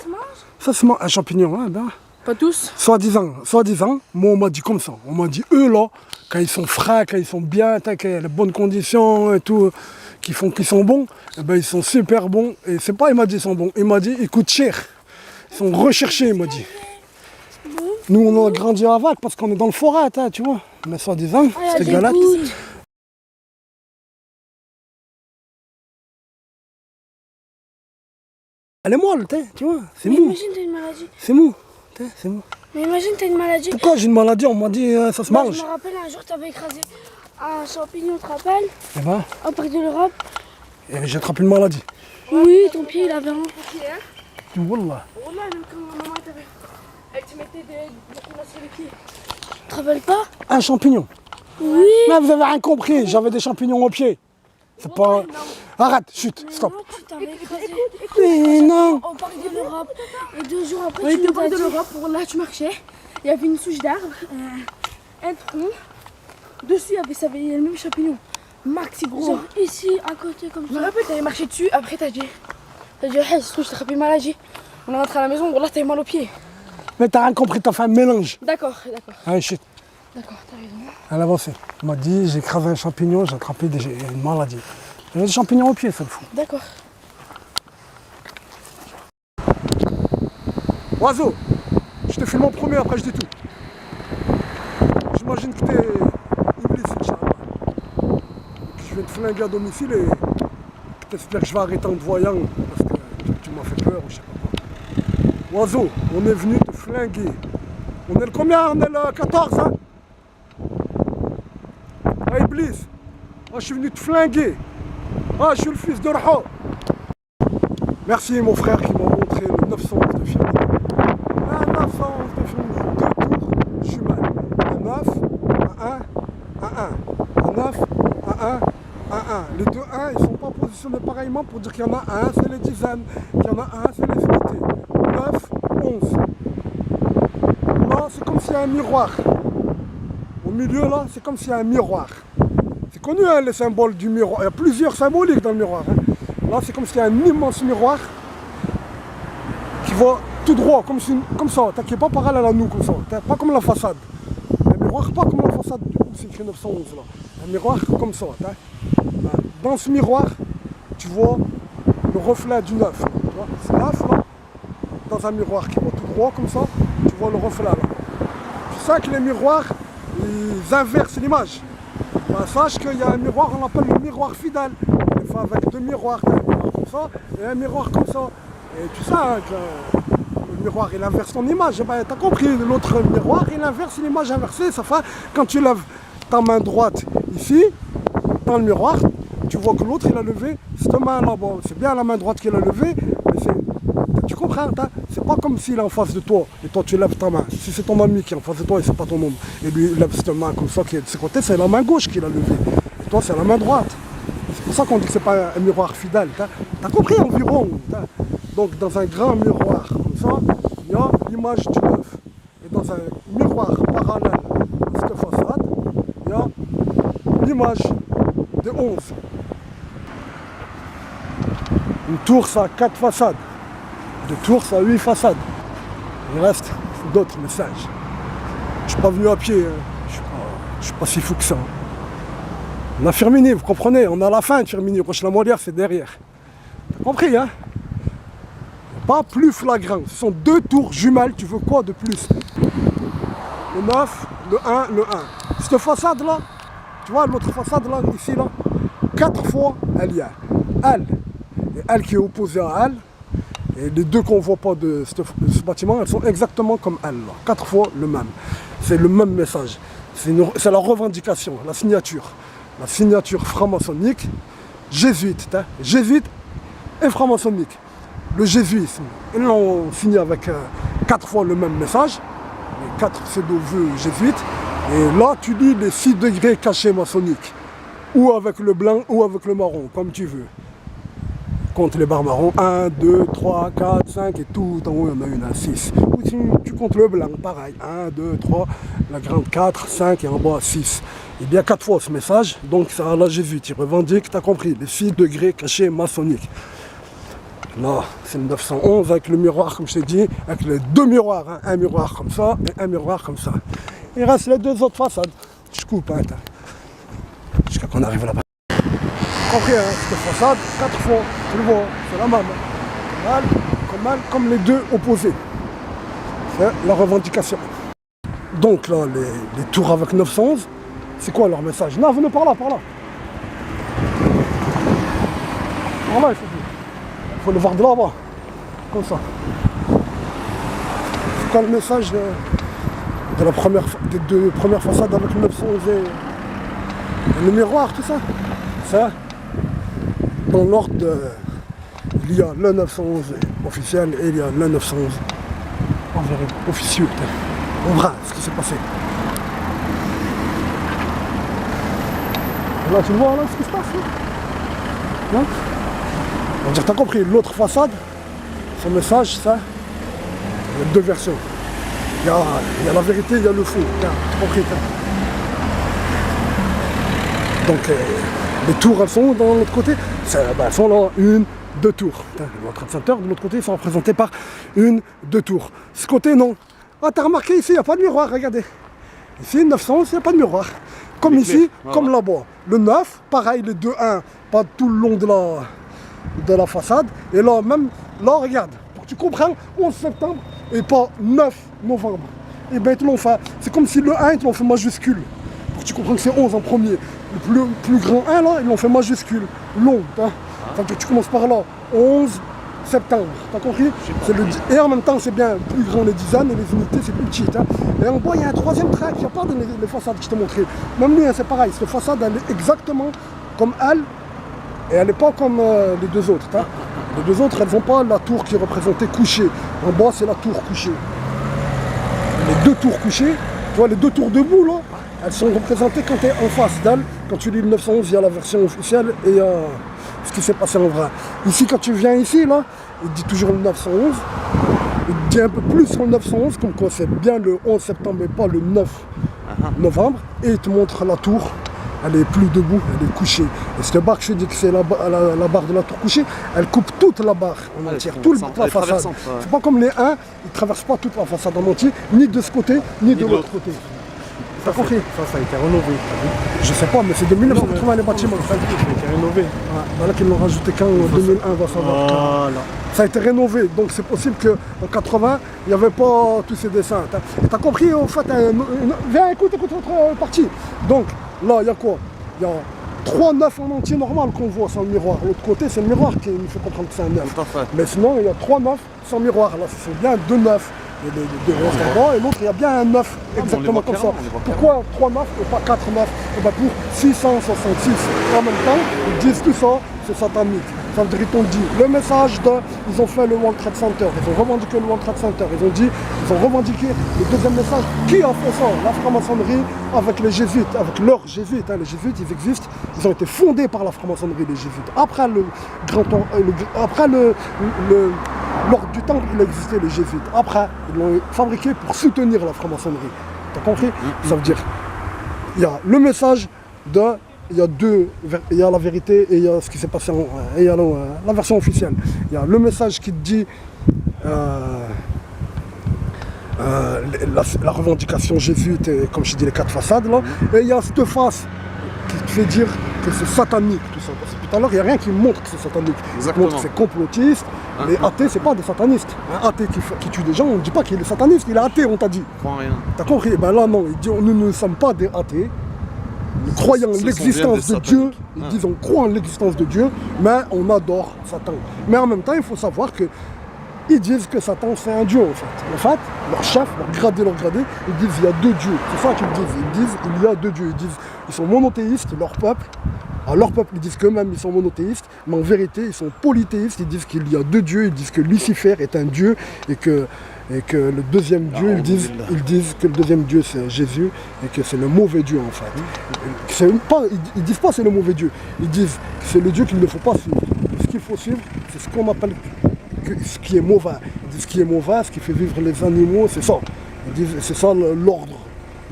Ça se mange, un champignon, ouais, ben. Pas tous. Soi-disant, moi on m'a dit comme ça. On m'a dit, eux là, quand ils sont frais, quand ils sont bien, quand il y a les bonnes conditions et tout, qui font qu'ils sont bons, eh ben, ils sont super bons. Et c'est pas, il m'a dit, ils sont bons. Il m'a dit, ils coûtent cher. Ils sont recherchés, il m'a dit. Nous, on a grandi avec parce qu'on est dans le forêt, tu vois. Mais soi-disant, c'était galette. Elle est molle, tu vois, c'est mou. Imagine, t'as une maladie. C'est mou, c'est mou. Mais imagine, t'as une maladie. Pourquoi j'ai une maladie? On m'a dit ça se mange. Je me rappelle un jour, t'avais écrasé un champignon, tu te rappelles? Eh ben, Au parc de l'Europe. et j'ai attrapé une maladie. Oui, ton pied, il avait un. Wallah. Maman, elle te mettait des couleurs sur les pieds. Tu te rappelles pas? Un champignon. Oui. Mais vous avez rien compris, j'avais des champignons aux pieds. C'est pas... Arrête, chut, stop. Non, tu t'avais écrasé. Mais non. Au parc de l'Europe. Et 2 jours après, On tu était au nous parc as de dit. l'Europe, là tu marchais, il y avait une souche d'arbre, un tronc, dessus il y avait le même champignon, maxi gros. Genre ici, à côté, comme Je me ça. rappelle, t'avais marché dessus, après t'as dit, hey, je trouve que j'ai attrapé une maladie. On est rentré à la maison, là t'avais mal aux pieds. Mais t'as rien compris, t'as fait un mélange. D'accord. Allez, chut. D'accord, t'as raison. Elle a avancé. Il m'a dit, j'ai écrasé un champignon, j'ai attrapé une maladie. J'avais des champignons aux pieds, ça le fout. D'accord. Oiseau, je te filme en premier, après je dis tout. J'imagine que t'es Iblis, Inch'Allah. Que je vais te flinguer à domicile et que t'espères que je vais arrêter en te voyant parce que tu m'as fait peur ou je sais pas quoi. Oiseau, on est venu te flinguer. On est le combien? On est le 14, hein? Ah, Iblis, ah, je suis venu te flinguer. Ah, je suis le fils de Raho. Merci mon frère qui m'a montré le 911 de film. Un 911 de film, 2 tours jumelles. Un 9, un 1, un 1. Un 9, un 1, un 1. Les deux 1, ils ne sont pas positionnés pareillement pour dire qu'il y en a un, c'est les dizaines, qu'il y en a un, c'est les unités. 9, 11. Là, c'est comme s'il y a un miroir. Au milieu, là, c'est comme s'il y a un miroir. C'est connu, hein, les symboles du miroir. Il y a plusieurs symboliques dans le miroir. Hein. Là, c'est comme s'il y a un immense miroir qui va tout droit, comme ça, qui n'est pas parallèle à nous, comme ça. Pas comme la façade. Un miroir, pas comme la façade où c'est écrit 911, là. Un miroir comme ça. Dans ce miroir, tu vois le reflet du 9. C'est 9, là. Dans un miroir qui va tout droit, comme ça, tu vois le reflet, là. Tu sais que les miroirs, ils inversent l'image. Ben, sache qu'il y a un miroir, on l'appelle le miroir fidèle. Des fois avec 2 miroirs, un miroir comme ça et un miroir comme ça. Et tu sais hein, que le miroir il inverse ton image. Ben, t'as compris, l'autre miroir il inverse l'image inversée. Ça fait quand tu lèves ta main droite ici, dans le miroir, tu vois que l'autre il a levé cette main là-bas. C'est bien la main droite qu'il a levée, mais tu comprends, c'est pas comme s'il est en face de toi et toi tu lèves ta main. Si c'est ton ami qui est en face de toi et c'est pas ton homme, et lui il lève cette main comme ça qui est de ses côtés, c'est la main gauche qu'il a levée. Et toi c'est la main droite. C'est pour ça qu'on dit que c'est pas un miroir fidèle. T'as compris environ. Donc dans un grand miroir comme ça, il y a l'image du 9. Et dans un miroir parallèle à cette façade, il y a l'image de 11. Une tour, ça a 4 façades. 2 tours, ça a 8 façades. Il reste d'autres messages. Je suis pas venu à pied, hein. Je suis pas si fou que ça. On a Firmini, vous comprenez, on a la fin de Firmini, Roche-la-Molière, c'est derrière. T'as compris, hein? Pas plus flagrant. Ce sont 2 tours jumelles, tu veux quoi de plus? Le 9, le 1, le 1. Cette façade-là, tu vois, l'autre façade-là, ici, là, 4 fois, elle y a elle. Et elle qui est opposée à elle. Et les deux qu'on voit pas de ce bâtiment, elles sont exactement comme elle, là. 4 fois le même. C'est le même message. C'est la revendication, la signature. La signature franc-maçonnique, jésuite. Hein. Jésuite et franc-maçonnique. Le jésuisme, ils l'ont signé avec 4 fois le même message. Les 4 pseudo-vœux jésuites. Et là, tu lis les 6 degrés cachés maçonniques. Ou avec le blanc, ou avec le marron, comme tu veux. Compte les barres marrons, 1, 2, 3, 4, 5 et tout en haut il y en a une à 6. Ou tu comptes le blanc, pareil, 1, 2, 3, la grande 4, 5 et en bas 6. Il y a 4 fois ce message, donc ça la jésuite, il revendique, tu as compris, les 6 degrés cachés maçonniques. Là, c'est le 911 avec le miroir, comme je t'ai dit, avec les 2 miroirs, hein, un miroir comme ça et un miroir comme ça. Il reste les 2 autres façades. Je coupe, hein, jusqu'à qu'on arrive là-bas. Compris, hein, cette façade, 4 fois, tu le vois, c'est la même, comme les 2 opposés. C'est la revendication. Donc là, les tours avec 911, c'est quoi leur message? Non, venez par là, par là. Par là, il faut le voir de là-bas, comme ça. C'est quoi le message de la première, des 2 premières façades avec le 911 et le miroir, tout ça? Ça, dans l'ordre, il y a le 911 officiel et il y a le 911 officieux. On verra ce qui s'est passé. Et là, tu le vois, là, ce qui se passe, là. On va dire, t'as compris, l'autre façade, son message, ça, il y a 2 versions. Il y a la vérité, il y a le faux. T'as compris, donc, les tours, elles sont dans l'autre côté, elles sont là, 1, 2 tours. Le Trade Center, de l'autre côté, ils sont représentés par 1, 2 tours. Ce côté, non. Ah, t'as remarqué ici, il n'y a pas de miroir, regardez. Ici, 911, il n'y a pas de miroir. Comme ici, comme là-bas. Le 9, pareil, les 2, 1, pas tout le long de la façade. Et là, même, là, regarde, pour que tu comprennes, 11 septembre et pas 9 novembre. Et bien, ils te l'ont fait. C'est comme si le 1, ils te l'ont fait majuscule. Pour que tu comprennes que c'est 11 en premier. Le plus grand 1, là, ils l'ont fait majuscule, long. Hein. Enfin, tu commences par là, 11 septembre, t'as compris? Et en même temps, c'est bien plus grand les dizaines et les unités, c'est plus petit. Hein. Et en bas, il y a un 3e track, il n'y a pas les façades que je t'ai montré. Même lui, hein, c'est pareil, cette façade, elle est exactement comme elle, et elle n'est pas comme les 2 autres. Hein. Les 2 autres, elles n'ont pas la tour qui est représentée couchée. En bas, c'est la tour couchée. Les 2 tours couchées, tu vois, les 2 tours debout, là, elles sont représentées quand tu es en face d'elles. Quand tu lis le 911, il y a la version officielle et il y a ce qui s'est passé en vrai. Ici, quand tu viens ici, là, il dit toujours le 911. Il dit un peu plus sur le 911, comme quoi c'est bien le 11 septembre et pas le 9 novembre. Et il te montre la tour. Elle est plus debout, elle est couchée. Et cette barre que je dis que c'est la barre de la tour couchée, elle coupe toute la barre en entière, toute la façade. C'est pas comme les 1, ils ne traversent pas toute la façade en entier, ni de ce côté, ni de l'autre côté. T'as compris? Ça a été rénové. Je sais pas, mais c'est de 1980 les bâtiments. Ça a été rénové. Voilà qu'ils l'ont rajouté qu'en 2001, on va savoir. Voilà. Ça a été rénové, donc c'est possible qu'en 80, il n'y avait pas tous ces dessins. Et t'as compris, en fait, viens, écoute votre partie. Donc, là, il y a quoi? Il y a 3 9 en entier normal qu'on voit sans le miroir. L'autre côté, c'est le miroir qui nous fait comprendre que c'est un 9. Mais sinon, il y a 3 9 sans miroir. Là, c'est bien 2 9. Il y a des roses là-bas, et l'autre, il y a bien un 9, exactement comme ça. Pourquoi 3 9 et pas 4 9? Et bien pour 666. En même temps, ils disent tout ça, c'est satanique. Ça veut dire qu'ils t'ont dit le message de. Ils ont fait le World Trade Center, ils ont revendiqué le World Trade Center, ils ont revendiqué le deuxième message. Qui a fait ça? La franc-maçonnerie avec les jésuites, avec leurs jésuites. Les jésuites, ils existent, ils ont été fondés par la franc-maçonnerie, les jésuites. Après l'ordre du temple, il existait les jésuites. Après, ils l'ont fabriqué pour soutenir la franc-maçonnerie. T'as compris? Ça veut dire, il y a le message de. Il y a la vérité et il y a ce qui s'est passé, et il y a la version officielle. Il y a le message qui te dit la revendication jésuite, et, comme je dis, les 4 façades là. Et il y a cette face qui te fait dire que c'est satanique tout ça. Parce que tout à l'heure, il n'y a rien qui montre que c'est satanique. Exactement. Montre que c'est complotiste. Les athées, c'est pas des satanistes. Un athée qui tue des gens, on ne dit pas qu'il est sataniste, il est athée, on t'a dit. Je crois rien. T'as compris? Ben là non, il dit nous ne sommes pas des athées. Nous croyons en l'existence de Dieu, ils disent on croit en l'existence de Dieu, mais on adore Satan. Mais en même temps, il faut savoir que ils disent que Satan c'est un dieu en fait. En fait, leur chef, leur gradé, ils disent il y a 2 dieux. C'est ça qu'ils disent. Ils disent il y a 2 dieux. Ils disent ils sont monothéistes, leur peuple. Alors leur peuple, ils disent qu'eux-mêmes ils sont monothéistes, mais en vérité ils sont polythéistes. Ils disent qu'il y a 2 dieux. Ils disent que Lucifer est un dieu et que le deuxième Dieu, ils disent que le deuxième Dieu c'est Jésus et que c'est le mauvais Dieu en fait. Ils disent pas c'est le mauvais Dieu, ils disent que c'est le Dieu qu'il ne faut pas suivre. Ce qu'il faut suivre, c'est ce qu'on appelle ce qui est mauvais. Ils disent ce qui est mauvais, ce qui fait vivre les animaux, c'est ça. Ils disent c'est ça l'ordre,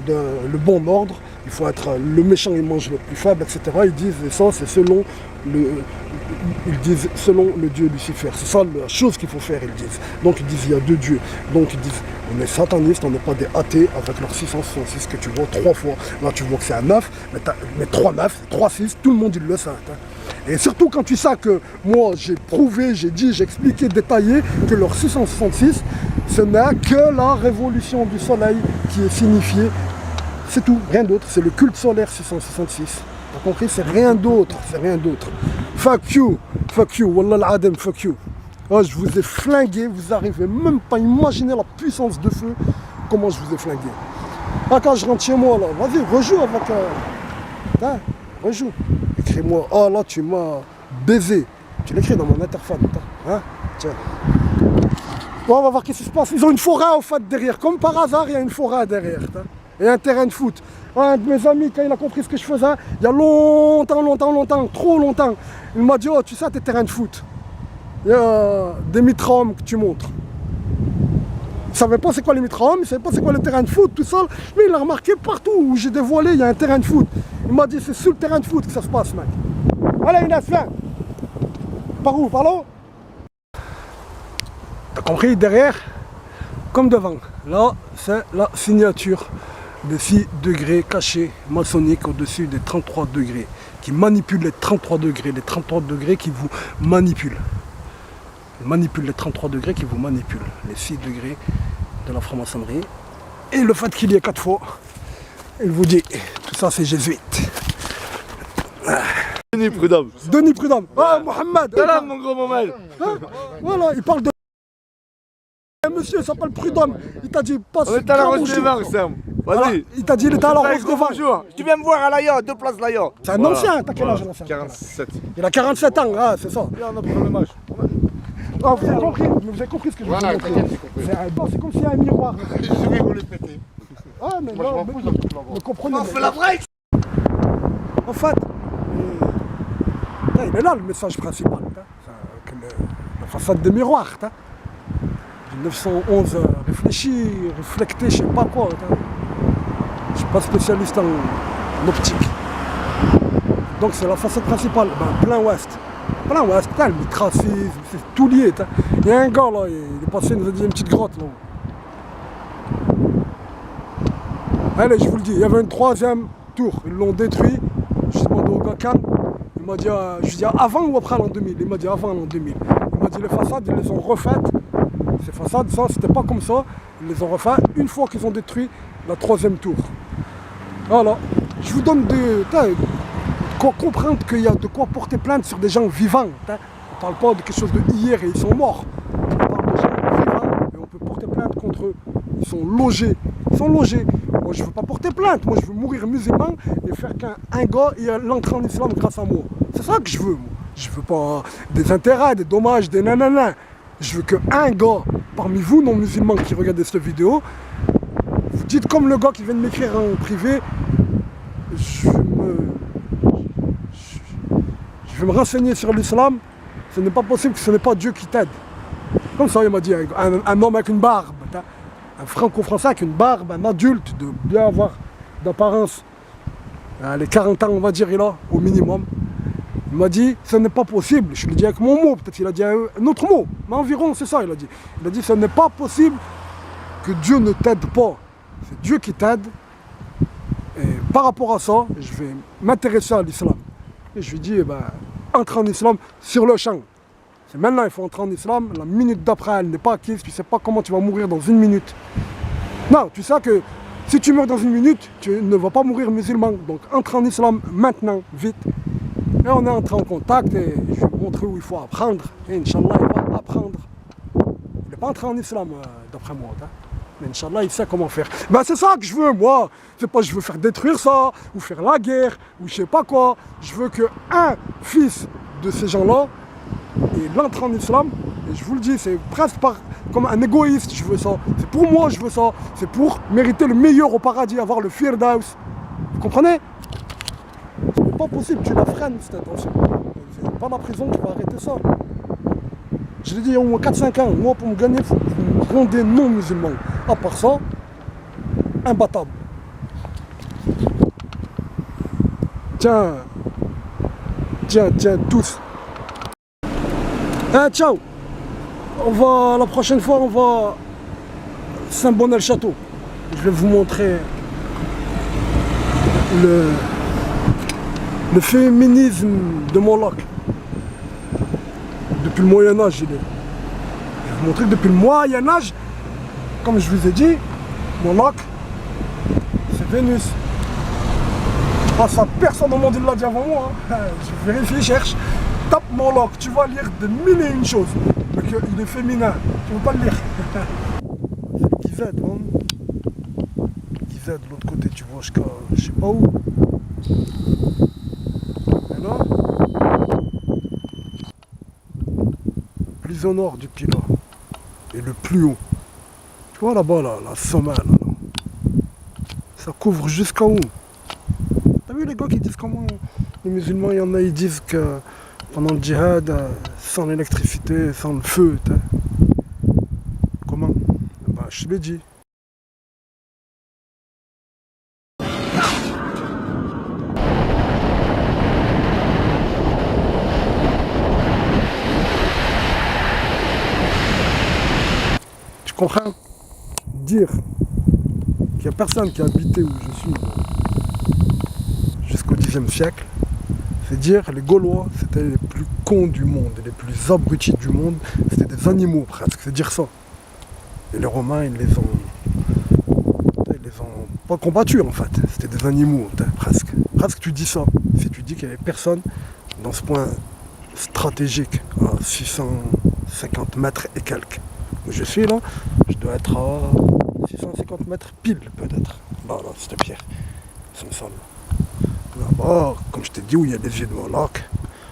le bon ordre. Il faut être le méchant, il mange le plus faible, etc. Ils disent et ça c'est selon le dieu Lucifer. C'est ça la chose qu'il faut faire, ils disent. Donc ils disent il y a 2 dieux. Donc ils disent on est sataniste, on n'est pas des athées avec leur 666 que tu vois 3 fois. Là tu vois que c'est un 9, mais 3 9, 3 6, tout le monde il le sait. Et surtout quand tu sais que moi j'ai prouvé, j'ai dit, j'ai expliqué, détaillé que leur 666 ce n'est que la révolution du soleil qui est signifiée. C'est tout, rien d'autre, c'est le culte solaire 666. T'as compris? C'est rien d'autre, c'est rien d'autre. Fuck you, wallah al-adem, fuck you. Oh, je vous ai flingué, vous n'arrivez même pas à imaginer la puissance de feu, comment je vous ai flingué. Ah, quand je rentre chez moi, là, vas-y, rejoue avec... rejoue. Écris-moi, oh là, tu m'as baisé. Tu l'écris dans mon interphone, hein? Tiens. Bon, on va voir qu'est-ce qui se passe. Ils ont une forêt, au fait, derrière. Comme par hasard, il y a une forêt derrière. Et un terrain de foot. Un de mes amis, quand il a compris ce que je faisais, il y a longtemps, trop longtemps, il m'a dit, oh, tu sais, tes terrains de foot. Il y a des mitraums que tu montres. Il ne savait pas c'est quoi les mitraums, il ne savait pas c'est quoi le terrain de foot, tout ça. Mais il a remarqué partout où j'ai dévoilé, il y a un terrain de foot. Il m'a dit, c'est sur le terrain de foot que ça se passe, mec. Allez, Inès, viens. Par où? Par là? T'as compris? Derrière, comme devant. Là, c'est la signature de 6 degrés cachés maçonniques au-dessus des 33 degrés, qui manipulent les 33 degrés qui vous manipulent. Ils manipulent les 33 degrés qui vous manipulent, les 6 degrés de la franc-maçonnerie. Et le fait qu'il y ait 4 fois, il vous dit, tout ça c'est jésuite. Denis Prudhomme. Ah, Mohamed. Voilà mon gros moment. Voilà, il parle de... Monsieur s'appelle Prudhomme, il t'a dit passe. On est à la Rose des Vins, Sam. Vas-y. Il t'a dit il était à la Rose des Vins. Bonjour. Tu viens me voir à l'Aya, 2 places l'Aya. C'est un ancien, t'as quel âge l'ancien? 47. Il a 47 ans, ah, c'est ça. On a pris le même âge. Ah, vous avez compris ce que je vous ai montré. C'est comme s'il y a un miroir. Je vais vous le péter. Ah, mais Moi, je non, m'en fous, je la mais comprenez. On fait la break. En fait, il est là le message principal. La façade des miroirs. 1911, réfléchis, réflectez, je sais pas quoi. Je suis pas spécialiste en optique. Donc c'est la façade principale, plein ouest. Plein ouest, le micracisme, c'est tout lié. Il y a un gars là, il est passé, il nous a dit une petite grotte là. Allez, je vous le dis, il y avait une 3e tour, ils l'ont détruit. Je demande au gars Khan, il m'a dit, je lui dis avant ou après l'an 2000? Il m'a dit avant l'an 2000. Il m'a dit les façades, ils les ont refaites. Ces façades, ça, c'était pas comme ça. Ils les ont refaites une fois qu'ils ont détruit la 3e tour. Voilà. Je vous donne quoi comprendre qu'il y a de quoi porter plainte sur des gens vivants. On ne parle pas de quelque chose de hier et ils sont morts. On parle de gens vivants et on peut porter plainte contre eux. Ils sont logés. Moi, je ne veux pas porter plainte. Moi, je veux mourir musulman et faire qu'un gars il entre en islam grâce à moi. C'est ça que je veux, moi. Je veux pas des intérêts, des dommages, des nanana. Je veux qu'un gars parmi vous, non-musulmans qui regardez cette vidéo, vous dites comme le gars qui vient de m'écrire en privé, je vais me renseigner sur l'islam, ce n'est pas possible que ce n'est pas Dieu qui t'aide. Comme ça, il m'a dit, un homme avec une barbe, un franco-français avec une barbe, un adulte de bien avoir d'apparence, les 40 ans on va dire il a, au minimum. Il m'a dit, ce n'est pas possible, je lui dis avec mon mot, peut-être qu'il a dit un autre mot, mais environ c'est ça il a dit. Il a dit, ce n'est pas possible que Dieu ne t'aide pas, c'est Dieu qui t'aide. Et par rapport à ça, je vais m'intéresser à l'islam. Et je lui dis, entre en islam sur le champ. C'est maintenant, il faut entrer en islam, la minute d'après, elle n'est pas acquise, tu ne sais pas comment tu vas mourir dans une minute. Non, tu sais que si tu meurs dans une minute, tu ne vas pas mourir musulman. Donc entre en islam maintenant, vite. Et on est entré en contact et je vais lui montrer où il faut apprendre. Et Inch'Allah, il va apprendre. Il n'est pas entré en islam, d'après moi. Mais Inch'Allah, il sait comment faire. C'est ça que je veux, moi. C'est pas je veux faire détruire ça, ou faire la guerre, ou je sais pas quoi. Je veux qu'un fils de ces gens-là, il entre en islam. Et je vous le dis, c'est presque comme un égoïste, je veux ça. C'est pour moi, je veux ça. C'est pour mériter le meilleur au paradis, avoir le Firdaus. Vous comprenez? C'est pas possible, tu la freines cette intention. C'est pas la prison qui va arrêter ça. Je l'ai dit il y a au moins 4-5 ans, moi pour me gagner, il faut que vous me rendez non musulman. À part ça, imbattable. Tiens, tous. Ciao. La prochaine fois, on va à Saint-Bonnet-le-Château. Je vais vous montrer le féminisme de Moloch. Depuis le Moyen-Âge, il est. Je vais vous montrer que depuis le Moyen-Âge, comme je vous ai dit, Moloch, c'est Vénus. Ah, ça, personne au monde l'a dit avant moi. Je vérifie, cherche. Tape Moloch, tu vas lire de mille et une choses. Donc, il est féminin, tu ne veux pas le lire. C'est Gizeh, hein. Gizeh de l'autre côté, tu vois, jusqu'à je sais pas où. Et là, plus au nord du Pilat. Et le plus haut. Tu vois là-bas, là, la sommet, là. Ça couvre jusqu'à où? T'as vu les gars qui disent comment les musulmans, il y en a, ils disent que pendant le djihad, sans l'électricité, sans le feu, comment? Je te l'ai dit. Tu comprends? Dire qu'il n'y a personne qui a habité où je suis jusqu'au Xe siècle, c'est dire les Gaulois, c'était les plus cons du monde, les plus abrutis du monde, c'était des animaux presque, c'est dire ça. Et les Romains, ils les ont pas combattus en fait, c'était des animaux presque. Presque tu dis ça, si tu dis qu'il n'y avait personne dans ce point stratégique, à 650 mètres et quelques. Où je suis là, je dois être à 650 mètres pile peut-être. Là, cette pierre, ça me semble. Là-bas, comme je t'ai dit, où il y a les yeux de Moloch,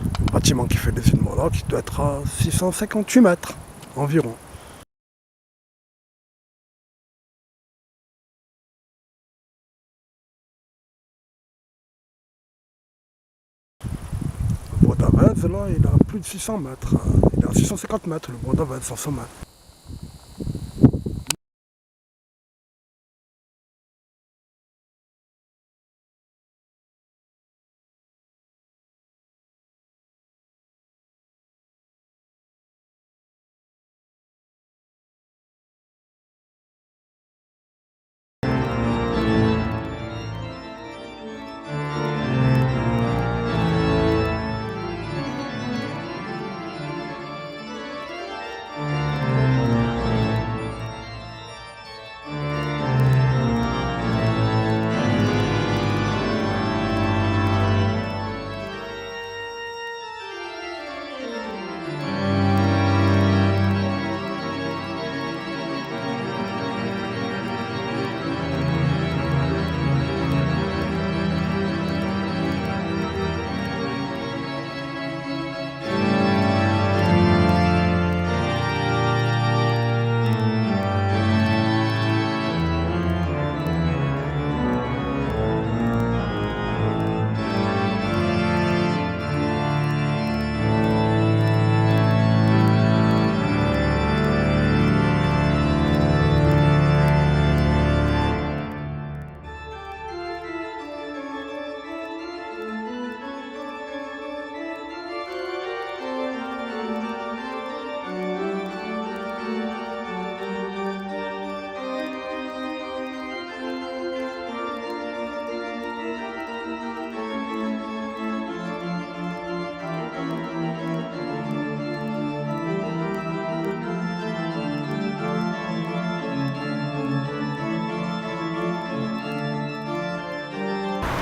le bâtiment qui fait les yeux de Moloch, il doit être à 658 mètres environ. Le bois d'Avez, là, il a plus de 600 mètres. Il est à 650 mètres, le bois d'Avez, sans sommet.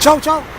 Ciao, ciao.